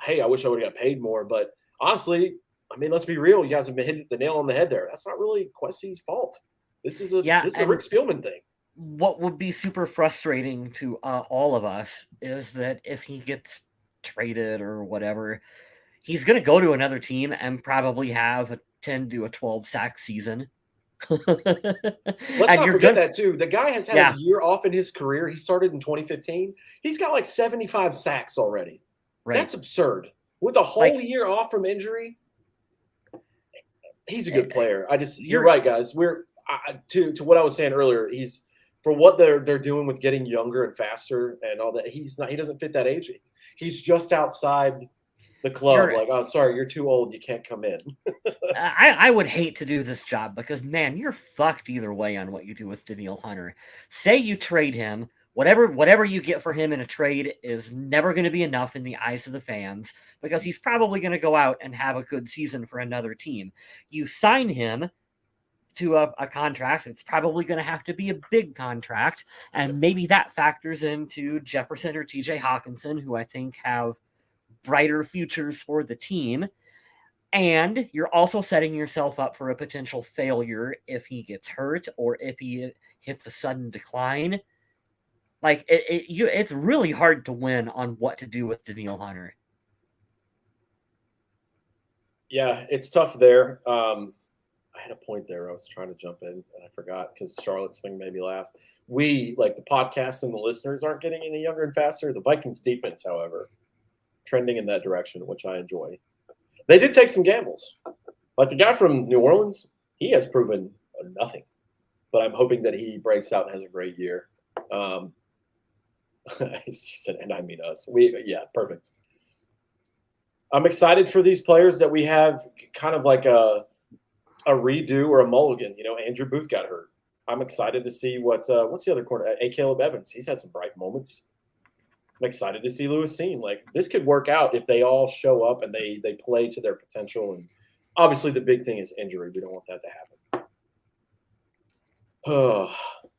hey, I wish I would have got paid more. But honestly, I mean, let's be real. You guys have been hitting the nail on the head there. That's not really Kwesi's fault. This is a Rick Spielman thing. What would be super frustrating to all of us is that if he gets traded or whatever, he's going to go to another team and probably have a 10 to a 12 sack season. Let's not forget that too. The guy has had a year off in his career. He started in 2015. He's got like 75 sacks already. Right. That's absurd. With a whole year off from injury, he's a good player. You're right, guys. We're to what I was saying earlier. He's for what they're doing with getting younger and faster and all that. He doesn't fit that age. He's just outside the club. Oh, sorry, you're too old. You can't come in. I would hate to do this job because, man, you're fucked either way on what you do with Daniil Hunter. Say you trade him. Whatever you get for him in a trade is never going to be enough in the eyes of the fans because he's probably going to go out and have a good season for another team. You sign him to a contract. It's probably going to have to be a big contract, and maybe that factors into Jefferson or TJ Hawkinson, who I think have brighter futures for the team. And you're also setting yourself up for a potential failure if he gets hurt or if he hits a sudden decline. Like it's really hard to win on what to do with Daniil Hunter. Yeah, it's tough there. I had a point there. I was trying to jump in and I forgot because Charlotte's thing made me laugh. We, like the podcast and the listeners, aren't getting any younger and faster. The Vikings defense, however, trending in that direction, which I enjoy. They did take some gambles. Like the guy from New Orleans, he has proven nothing. But I'm hoping that he breaks out and has a great year. He said, and I mean us. Yeah, perfect. I'm excited for these players that we have kind of like a redo or a mulligan. Andrew Booth got hurt. I'm excited to see what's the other corner? Caleb Evans. He's had some bright moments. I'm excited to see Lewis Seen. Like, this could work out if they all show up and they play to their potential. And obviously the big thing is injury. We don't want that to happen.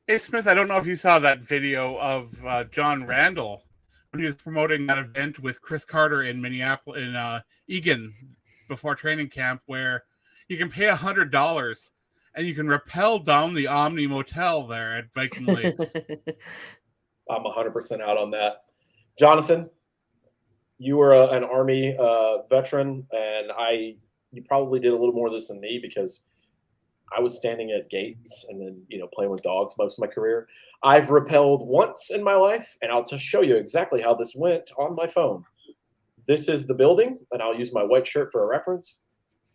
Hey, Smith, I don't know if you saw that video of John Randall when he was promoting that event with Chris Carter in Minneapolis, in Eagan, before training camp, where you can pay $100 and you can rappel down the Omni Motel there at Viking Lakes. I'm 100% out on that. Jonathan, you were an Army veteran, and you probably did a little more of this than me because I was standing at gates and then, playing with dogs most of my career. I've rappelled once in my life, and I'll just show you exactly how this went on my phone. This is the building, and I'll use my white shirt for a reference.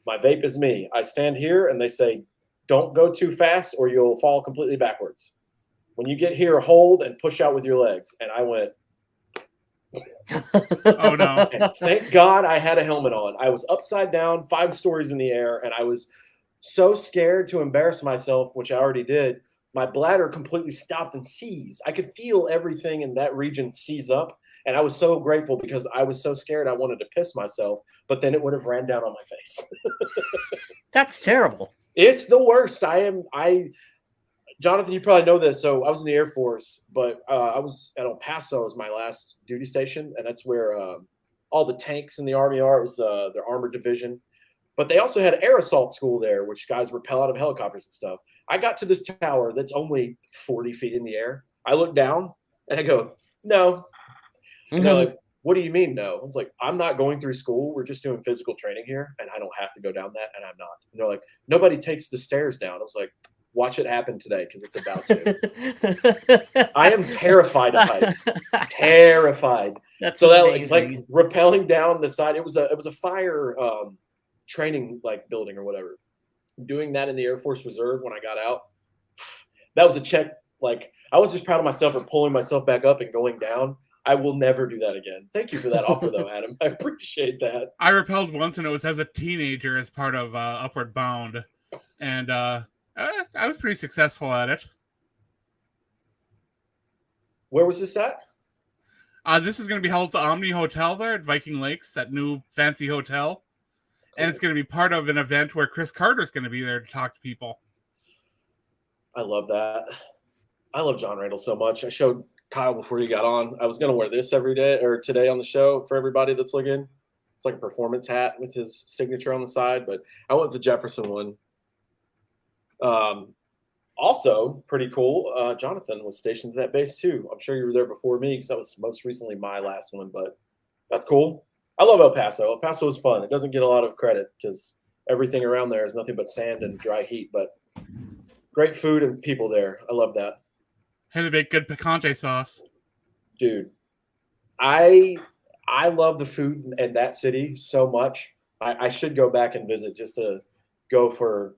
My vape is me. I stand here, and they say, don't go too fast or you'll fall completely backwards. When you get here, hold and push out with your legs. And I went, oh, no. And thank God I had a helmet on. I was upside down, 5 stories in the air, and I was so scared to embarrass myself, which I already did. My bladder completely stopped and seized. I could feel everything in that region seize up. And I was so grateful because I was so scared I wanted to piss myself, but then it would have ran down on my face. That's terrible. It's the worst. Jonathan, you probably know this. So I was in the Air Force, but I was at El Paso as my last duty station. And that's where all the tanks in the Army are. It was their armored division. But they also had air assault school there, which guys rappel out of helicopters and stuff. I got to this tower that's only 40 feet in the air. I look down and I go, no. And they're like, what do you mean no? I was like, I'm not going through school. We're just doing physical training here, and I don't have to go down that, and I'm not. And they're like, nobody takes the stairs down. I was like, watch it happen today because it's about to. I am terrified of heights. Terrified. That's so amazing. that like rappelling down the side. It was a fire training like building or whatever. Doing that in the Air Force Reserve when I got out, that was a check. Like, I was just proud of myself for pulling myself back up and going down. I will never do that again. Thank you for that offer, though, Adam. I appreciate that. I rappelled once, and it was as a teenager as part of Upward Bound. And I was pretty successful at it. Where was this at? This is going to be held at the Omni Hotel there at Viking Lakes, that new fancy hotel. Cool. And it's going to be part of an event where Chris Carter's going to be there to talk to people. I love that. I love John Randall so much. I showed Kyle before he got on. I was going to wear this every day or today on the show for everybody that's looking. It's like a performance hat with his signature on the side, but I went with the Jefferson one. Also pretty cool. Jonathan was stationed at that base too. I'm sure you were there before me because that was most recently my last one, but that's cool. I love El Paso. El Paso is fun. It doesn't get a lot of credit because everything around there is nothing but sand and dry heat, but great food and people there. I love that. Hey, they make good picante sauce. Dude, I love the food in that city so much. I should go back and visit just to go for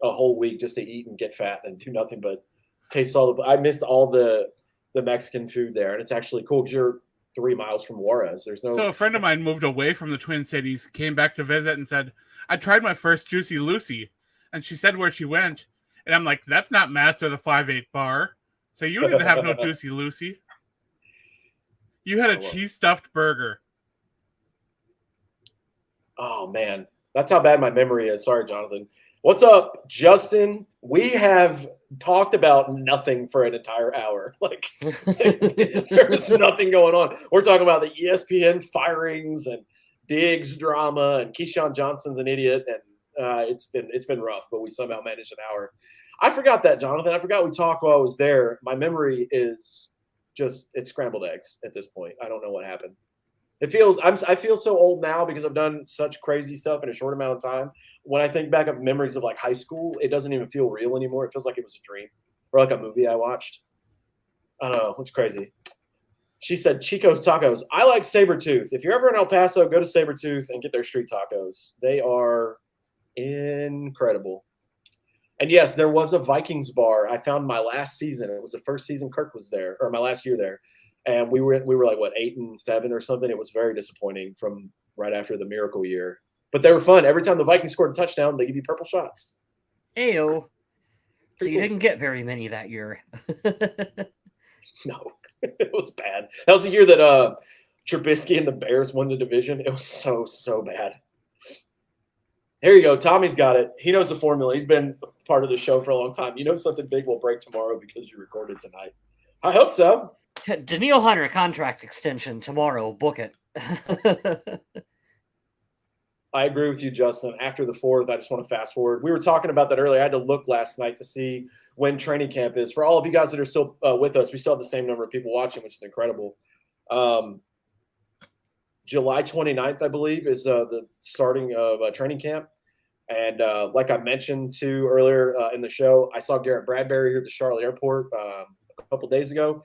a whole week just to eat and get fat and do nothing but taste all the – I miss all the Mexican food there, and it's actually cool because you're 3 miles from Juarez. There's no – So a friend of mine moved away from the Twin Cities, came back to visit and said, I tried my first Juicy Lucy. And she said where she went. And I'm like, that's not Matt's or the 5-8 bar. So you didn't have no Juicy Lucy. You had a cheese stuffed burger. Oh, man. That's how bad my memory is. Sorry, Jonathan. What's up, Justin? We have talked about nothing for an entire hour. Like, there's nothing going on. We're talking about the ESPN firings and Diggs drama, and Keyshawn Johnson's an idiot, and it's been rough, but we somehow managed an hour. I forgot that, Jonathan. I forgot we talked while I was there. My memory is just – it's scrambled eggs at this point. I don't know what happened. I feel so old now because I've done such crazy stuff in a short amount of time. When I think back of memories of like high school, it doesn't even feel real anymore. It feels like it was a dream or like a movie I watched. I don't know. It's crazy. She said, Chico's Tacos. I like Sabretooth. If you're ever in El Paso, go to Sabretooth and get their street tacos. They are incredible. And yes, there was a Vikings bar. I found my last season. It was the first season Kirk was there, or my last year there, and we were like what 8-7 or something. It was very disappointing from right after the miracle year, but they were fun. Every time the Vikings scored a touchdown, they give you purple shots. Ayo. So Pretty you cool. didn't get very many that year. No, it was bad. That was the year that Trubisky and the Bears won the division. It was so bad. Here you go. Tommy's got it. He knows the formula. He's been part of the show for a long time. You know something big will break tomorrow because you recorded tonight. I hope so. Daniil Hunter contract extension tomorrow. Book it. I agree with you, Justin. After the 4th, I just want to fast forward. We were talking about that earlier. I had to look last night to see when training camp is. For all of you guys that are still with us, we still have the same number of people watching, which is incredible. July 29th, I believe, is the starting of training camp. And like I mentioned too earlier in the show, I saw Garrett Bradbury here at the Charlotte airport a couple days ago.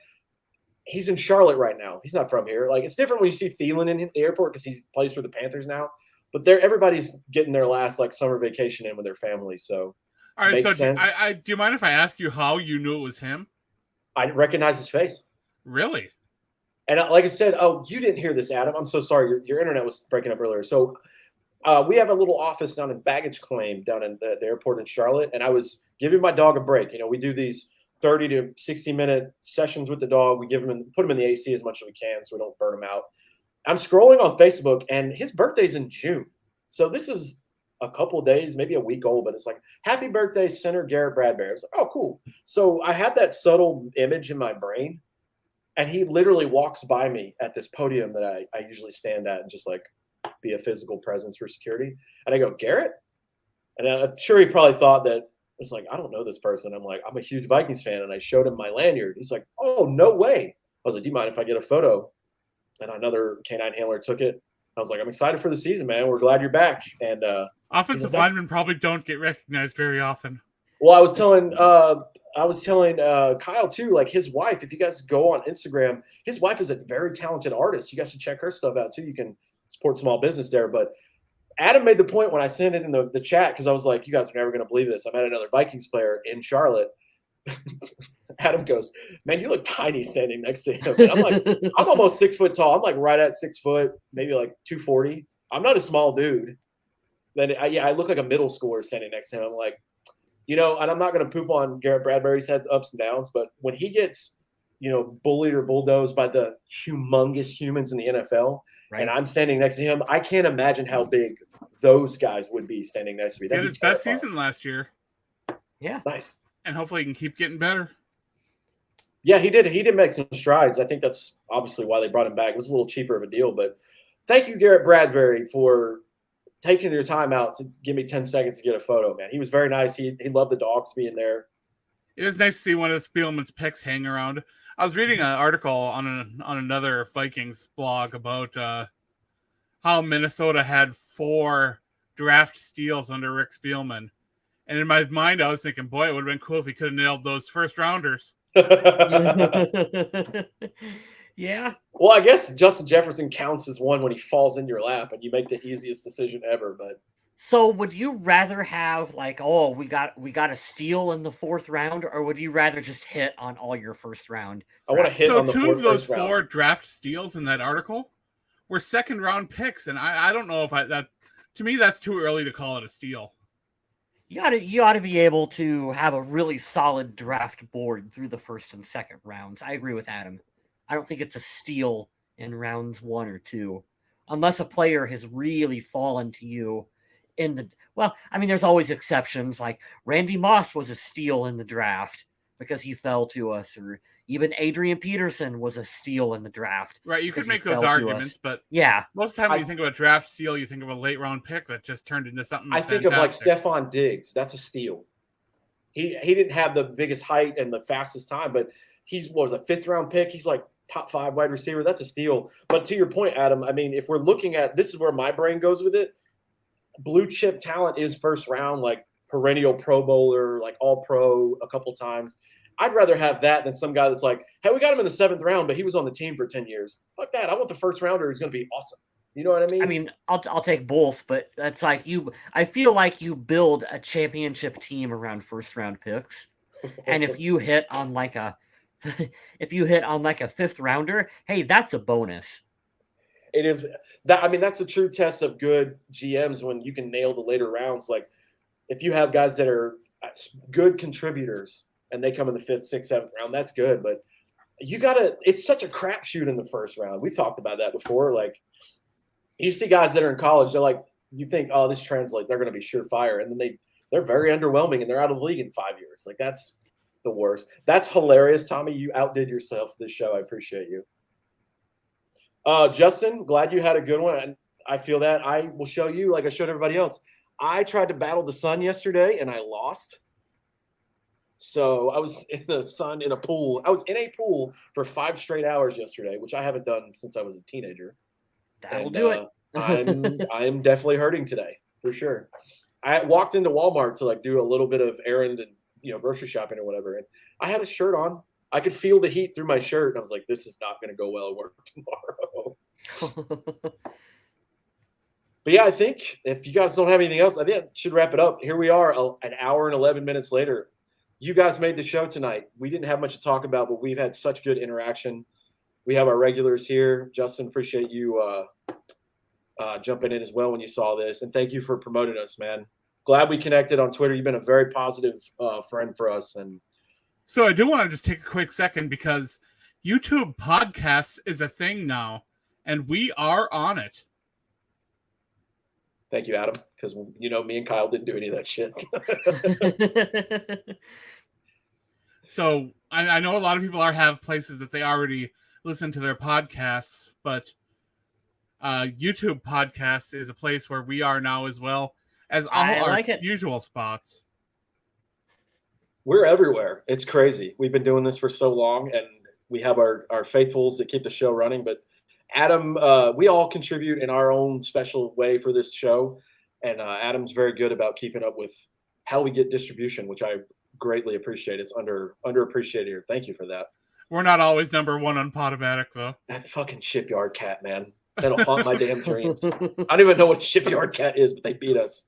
He's in Charlotte right now. He's not from here. Like, it's different when you see Thielen in the airport because he plays for the Panthers now. But everybody's getting their last like summer vacation in with their family. So, all right. So, sense. do you mind if I ask you how you knew it was him? I recognize his face. Really? And like I said, oh, you didn't hear this, Adam. I'm so sorry. Your internet was breaking up earlier. So we have a little office down in baggage claim down in the airport in Charlotte. And I was giving my dog a break. You know, we do these 30 to 60-minute sessions with the dog. We put him in the AC as much as we can so we don't burn him out. I'm scrolling on Facebook, and his birthday's in June. So this is a couple of days, maybe a week old, but it's like, happy birthday, Senator Garrett Bradbury. I was like, oh, cool. So I had that subtle image in my brain, and he literally walks by me at this podium that I usually stand at and just like be a physical presence for security. And I go, Garrett? And I'm sure he probably thought that it's like, I don't know this person. I'm like, I'm a huge Vikings fan. And I showed him my lanyard. He's like, oh, no way. I was like, do you mind if I get a photo? And another canine handler took it. I was like, I'm excited for the season, man. We're glad you're back. And offensive linemen probably don't get recognized very often. Well, I was telling Kyle too, like his wife, if you guys go on Instagram, his wife is a very talented artist. You guys should check her stuff out too. You can support small business there. But Adam made the point when I sent it in the chat, because I was like, you guys are never going to believe this. I met another Vikings player in Charlotte. Adam goes, man, you look tiny standing next to him. And I'm like, I'm almost 6 foot tall. I'm like right at 6 foot, maybe like 240. I'm not a small dude. Then I look like a middle schooler standing next to him. I'm like, you know, and I'm not going to poop on Garrett Bradbury's head ups and downs, but when he gets, you know, bullied or bulldozed by the humongous humans in the NFL, right, and I'm standing next to him, I can't imagine how big those guys would be standing next to me. He had his best season last year. Yeah. Nice. And hopefully he can keep getting better. Yeah, he did. He did make some strides. I think that's obviously why they brought him back. It was a little cheaper of a deal, but thank you, Garrett Bradbury, for taking your time out to give me 10 seconds to get a photo, man. He was very nice. He loved the dogs being there. It was nice to see one of Spielman's picks hang around. I was reading an article on another Vikings blog about how Minnesota had 4 draft steals under Rick Spielman. And in my mind, I was thinking, boy, it would have been cool if he could have nailed those first rounders. Yeah. Well, I guess Justin Jefferson counts as one when he falls in your lap and you make the easiest decision ever. But so would you rather have like, oh, we got a steal in the 4th round, or would you rather just hit on all your first round? I want to hit on the 2 of those 4 round. draft steals in that article were 2nd round picks, and I don't know if that to me that's too early to call it a steal. You ought to be able to have a really solid draft board through the 1st and 2nd rounds. I agree with Adam. I don't think it's a steal in rounds 1 or 2, unless a player has really fallen to you in the. Well, I mean, there's always exceptions. Like Randy Moss was a steal in the draft because he fell to us, or even Adrian Peterson was a steal in the draft. Right, you could make those arguments, but yeah, most of the time when you think of a draft steal, you think of a late round pick that just turned into something. I think of like Stephon Diggs. That's a steal. He didn't have the biggest height and the fastest time, but he's what was a 5th round pick. He's like top 5 wide receiver. That's a steal. But to your point, Adam, I mean, if we're looking at this is where my brain goes with it. Blue chip talent is 1st round, like perennial Pro Bowler, like All Pro a couple times. I'd rather have that than some guy that's like, hey, we got him in the 7th round, but he was on the team for 10 years. Fuck that. I want the 1st rounder who's going to be awesome. You know what I mean? I mean, I'll take both, but that's like you. I feel like you build a championship team around first round picks, and if you hit on like a, if you hit on like a fifth rounder, hey, that's a bonus. It is that. I mean, that's the true test of good GMs when you can nail the later rounds. Like if you have guys that are good contributors and they come in the fifth, sixth, seventh round, that's good. But you gotta. It's such a crapshoot in the first round. We've talked about that before. Like you see guys that are in college, they're like, you think, oh, this translates, they're going to be surefire, and then they're very underwhelming, and they're out of the league in 5 years. Like that's the worst. That's hilarious, Tommy. You outdid yourself this show. I appreciate you. Justin, glad you had a good one. And I feel that I will show you, like I showed everybody else. I tried to battle the sun yesterday, and I lost. So I was in the sun in a pool. I was in a pool for 5 straight hours yesterday, which I haven't done since I was a teenager. That'll do it. I'm definitely hurting today for sure. I walked into Walmart to like do a little bit of errand and grocery shopping or whatever, and I had a shirt on. I could feel the heat through my shirt, and I was like, "This is not going to go well at work tomorrow." But yeah, I think if you guys don't have anything else, I think I should wrap it up. Here we are, an hour and 11 minutes later. You guys made the show tonight. We didn't have much to talk about, but we've had such good interaction. We have our regulars here. Justin, appreciate you jumping in as well when you saw this, and thank you for promoting us, man. Glad we connected on Twitter. You've been a very positive friend for us. And so I do want to just take a quick second because YouTube podcasts is a thing now, and we are on it. Thank you, Adam, because me and Kyle didn't do any of that shit. So I know a lot of people have places that they already listen to their podcasts, but YouTube podcasts is a place where we are now as well as all our usual spots. We're everywhere. It's crazy. We've been doing this for so long, and we have our faithfuls that keep the show running. But Adam, we all contribute in our own special way for this show, and Adam's very good about keeping up with how we get distribution, which I greatly appreciate. It's underappreciated here. Thank you for that. We're not always number one on Podomatic, though. That fucking Shipyard Cat, man. That'll haunt my damn dreams. I don't even know what Shipyard Cat is, but they beat us.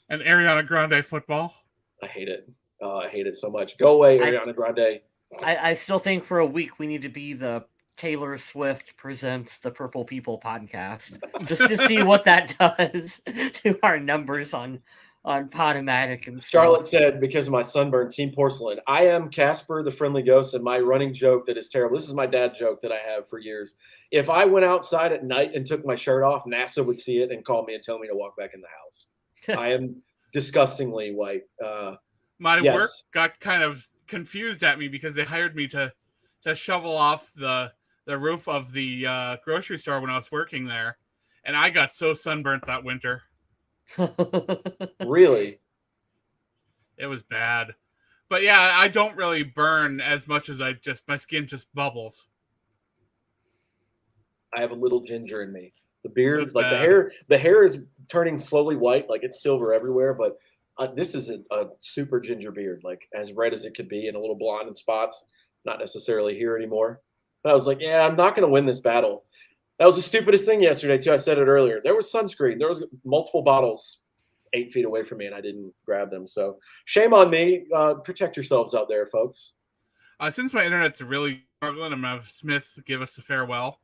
And Ariana Grande football. I hate it. I hate it so much. Go away, Ariana Grande. I still think for a week we need to be the Taylor Swift presents the Purple People podcast, just to see what that does to our numbers on Podomatic and stuff. Charlotte said, because of my sunburn, Team Porcelain. I am Casper the Friendly Ghost, and my running joke that is terrible. This is my dad joke that I have for years. If I went outside at night and took my shirt off, NASA would see it and call me and tell me to walk back in the house. I am disgustingly white. My work got kind of confused at me because they hired me to shovel off the roof of the grocery store when I was working there, and I got so sunburnt that winter. Really? It was bad. But yeah, I don't really burn as much as my skin just bubbles. I have a little ginger in me. The beard, so the hair is turning slowly white, like it's silver everywhere, but this is a super ginger beard, like as red as it could be and a little blonde in spots. Not necessarily here anymore. But I was like, yeah, I'm not going to win this battle. That was the stupidest thing yesterday, too. I said it earlier. There was sunscreen. There was multiple bottles 8 feet away from me, and I didn't grab them. So shame on me. Protect yourselves out there, folks. Since my internet's really struggling, I'm going to have Smith give us a farewell.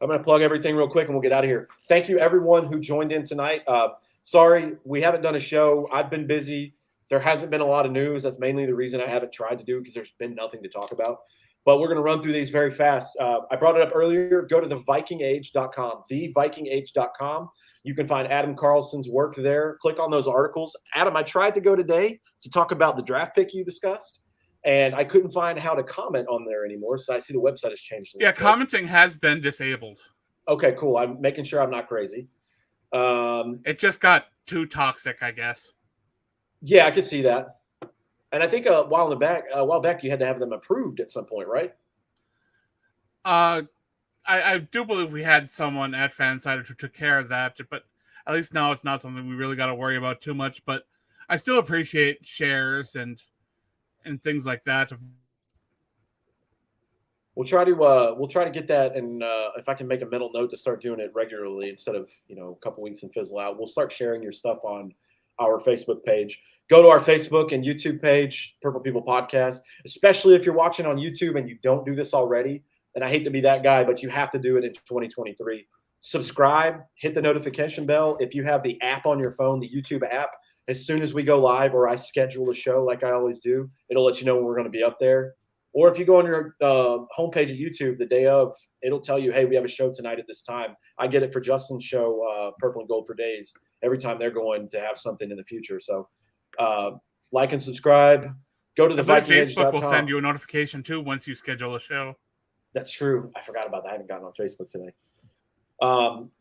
I'm going to plug everything real quick, and we'll get out of here. Thank you, everyone who joined in tonight. Sorry, we haven't done a show. I've been busy. There hasn't been a lot of news. That's mainly the reason I haven't tried to do, because there's been nothing to talk about. But we're going to run through these very fast. I brought it up earlier. Go to thevikingage.com, thevikingage.com. You can find Adam Carlson's work there. Click on those articles. Adam, I tried to go today to talk about the draft pick you discussed, and I couldn't find how to comment on there anymore. So I see the website has changed. Yeah, commenting has been disabled. Okay, cool. I'm making sure I'm not crazy. It just got too toxic, I guess. Yeah, I could see that. And I think a while back, you had to have them approved at some point, right? I do believe we had someone at Fansided who took care of that, but at least now it's not something we really got to worry about too much. But I still appreciate shares and things like that. we'll try to get that, and if I can make a mental note to start doing it regularly instead of a couple weeks and fizzle out, we'll start sharing your stuff on our Facebook page. Go to our Facebook and YouTube page, Purple People Podcast. Especially if you're watching on YouTube and you don't do this already, and I hate to be that guy, but you have to do it in 2023. Subscribe, hit the notification bell. If you have the app on your phone, the YouTube app, as soon as we go live or I schedule a show like I always do, it'll let you know when we're going to be up there. Or if you go on your homepage of YouTube the day of, it'll tell you, hey, we have a show tonight at this time. I get it for Justin's show, Purple and Gold for Days, every time they're going to have something in the future. So like and subscribe. Go to the Facebook will send you a notification too once you schedule a show. That's true. I forgot about that. I haven't gotten on Facebook today.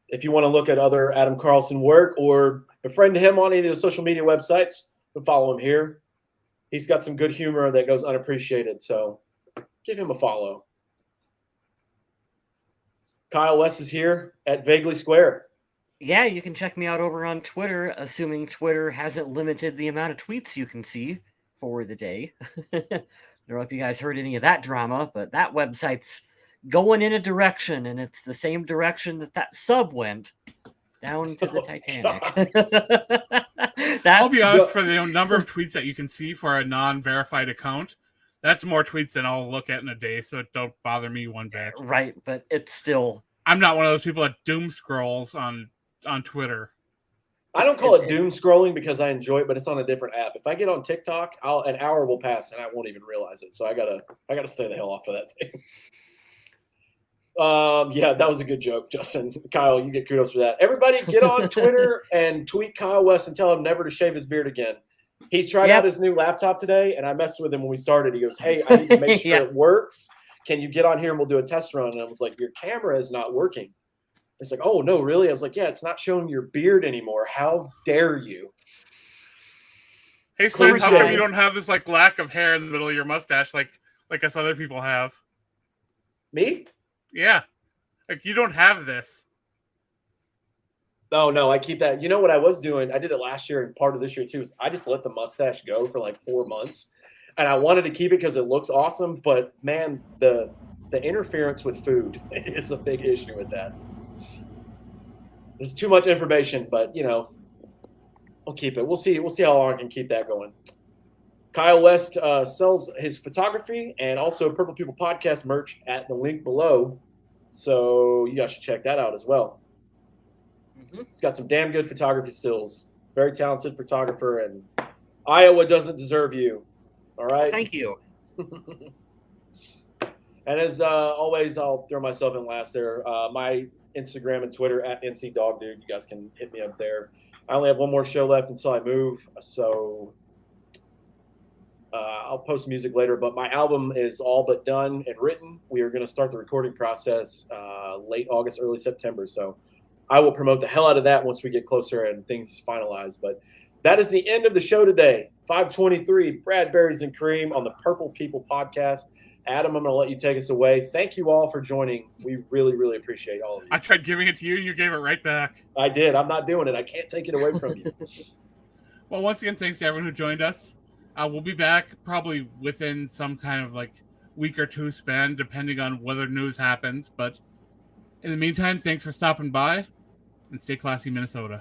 If you want to look at other Adam Carlson work or befriend him on any of the social media websites, follow him here. He's got some good humor that goes unappreciated, so give him a follow. Kyle West is here at Vaguely Square. Yeah, you can check me out over on Twitter, assuming Twitter hasn't limited the amount of tweets you can see for the day. I don't know if you guys heard any of that drama, but that website's going in a direction, and it's the same direction that sub went down to the Titanic. I'll be honest, for the number of tweets that you can see for a non-verified account, that's more tweets than I'll look at in a day, so it don't bother me one bit. Right, but it's still... I'm not one of those people that doom scrolls on Twitter. I don't call it doom scrolling because I enjoy it, but it's on a different app. If I get on TikTok, an hour will pass and I won't even realize it. So I gotta stay the hell off of that thing. Yeah, that was a good joke, Justin. Kyle, you get kudos for that. Everybody get on Twitter and tweet Kyle West and tell him never to shave his beard again. He tried out his new laptop today, and I messed with him when we started. He goes, hey, I need to make sure it works. Can you get on here and we'll do a test run? And I was like, your camera is not working. It's like, oh, no, really? I was like, yeah, it's not showing your beard anymore. How dare you? Hey, Sven, how come you don't have this lack of hair in the middle of your mustache like us other people have? Me? Yeah. You don't have this. Oh, no, I keep that. You know what I was doing? I did it last year and part of this year, too. Is I just let the mustache go for 4 months. And I wanted to keep it because it looks awesome. But, man, the interference with food is a big issue with that. There's too much information, but, I'll keep it. We'll see how long I can keep that going. Kyle West sells his photography and also Purple People Podcast merch at the link below. So you guys should check that out as well. Mm-hmm. He's got some damn good photography stills. Very talented photographer, and Iowa doesn't deserve you. All right? Thank you. And as always, I'll throw myself in last there. My Instagram and Twitter at NCDogDude. You guys can hit me up there. I only have one more show left until I move, so I'll post music later. But my album is all but done and written. We are going to start the recording process late August, early September. So I will promote the hell out of that once we get closer and things finalize. But that is the end of the show today. 523 Bradbury's and Cream on the Purple People Podcast. Adam, I'm going to let you take us away. Thank you all for joining. We really, really appreciate all of you. I tried giving it to you, and you gave it right back. I did. I'm not doing it. I can't take it away from you. Well, once again, thanks to everyone who joined us. We'll be back probably within some kind of week or two span, depending on whether news happens. But in the meantime, thanks for stopping by, and stay classy, Minnesota.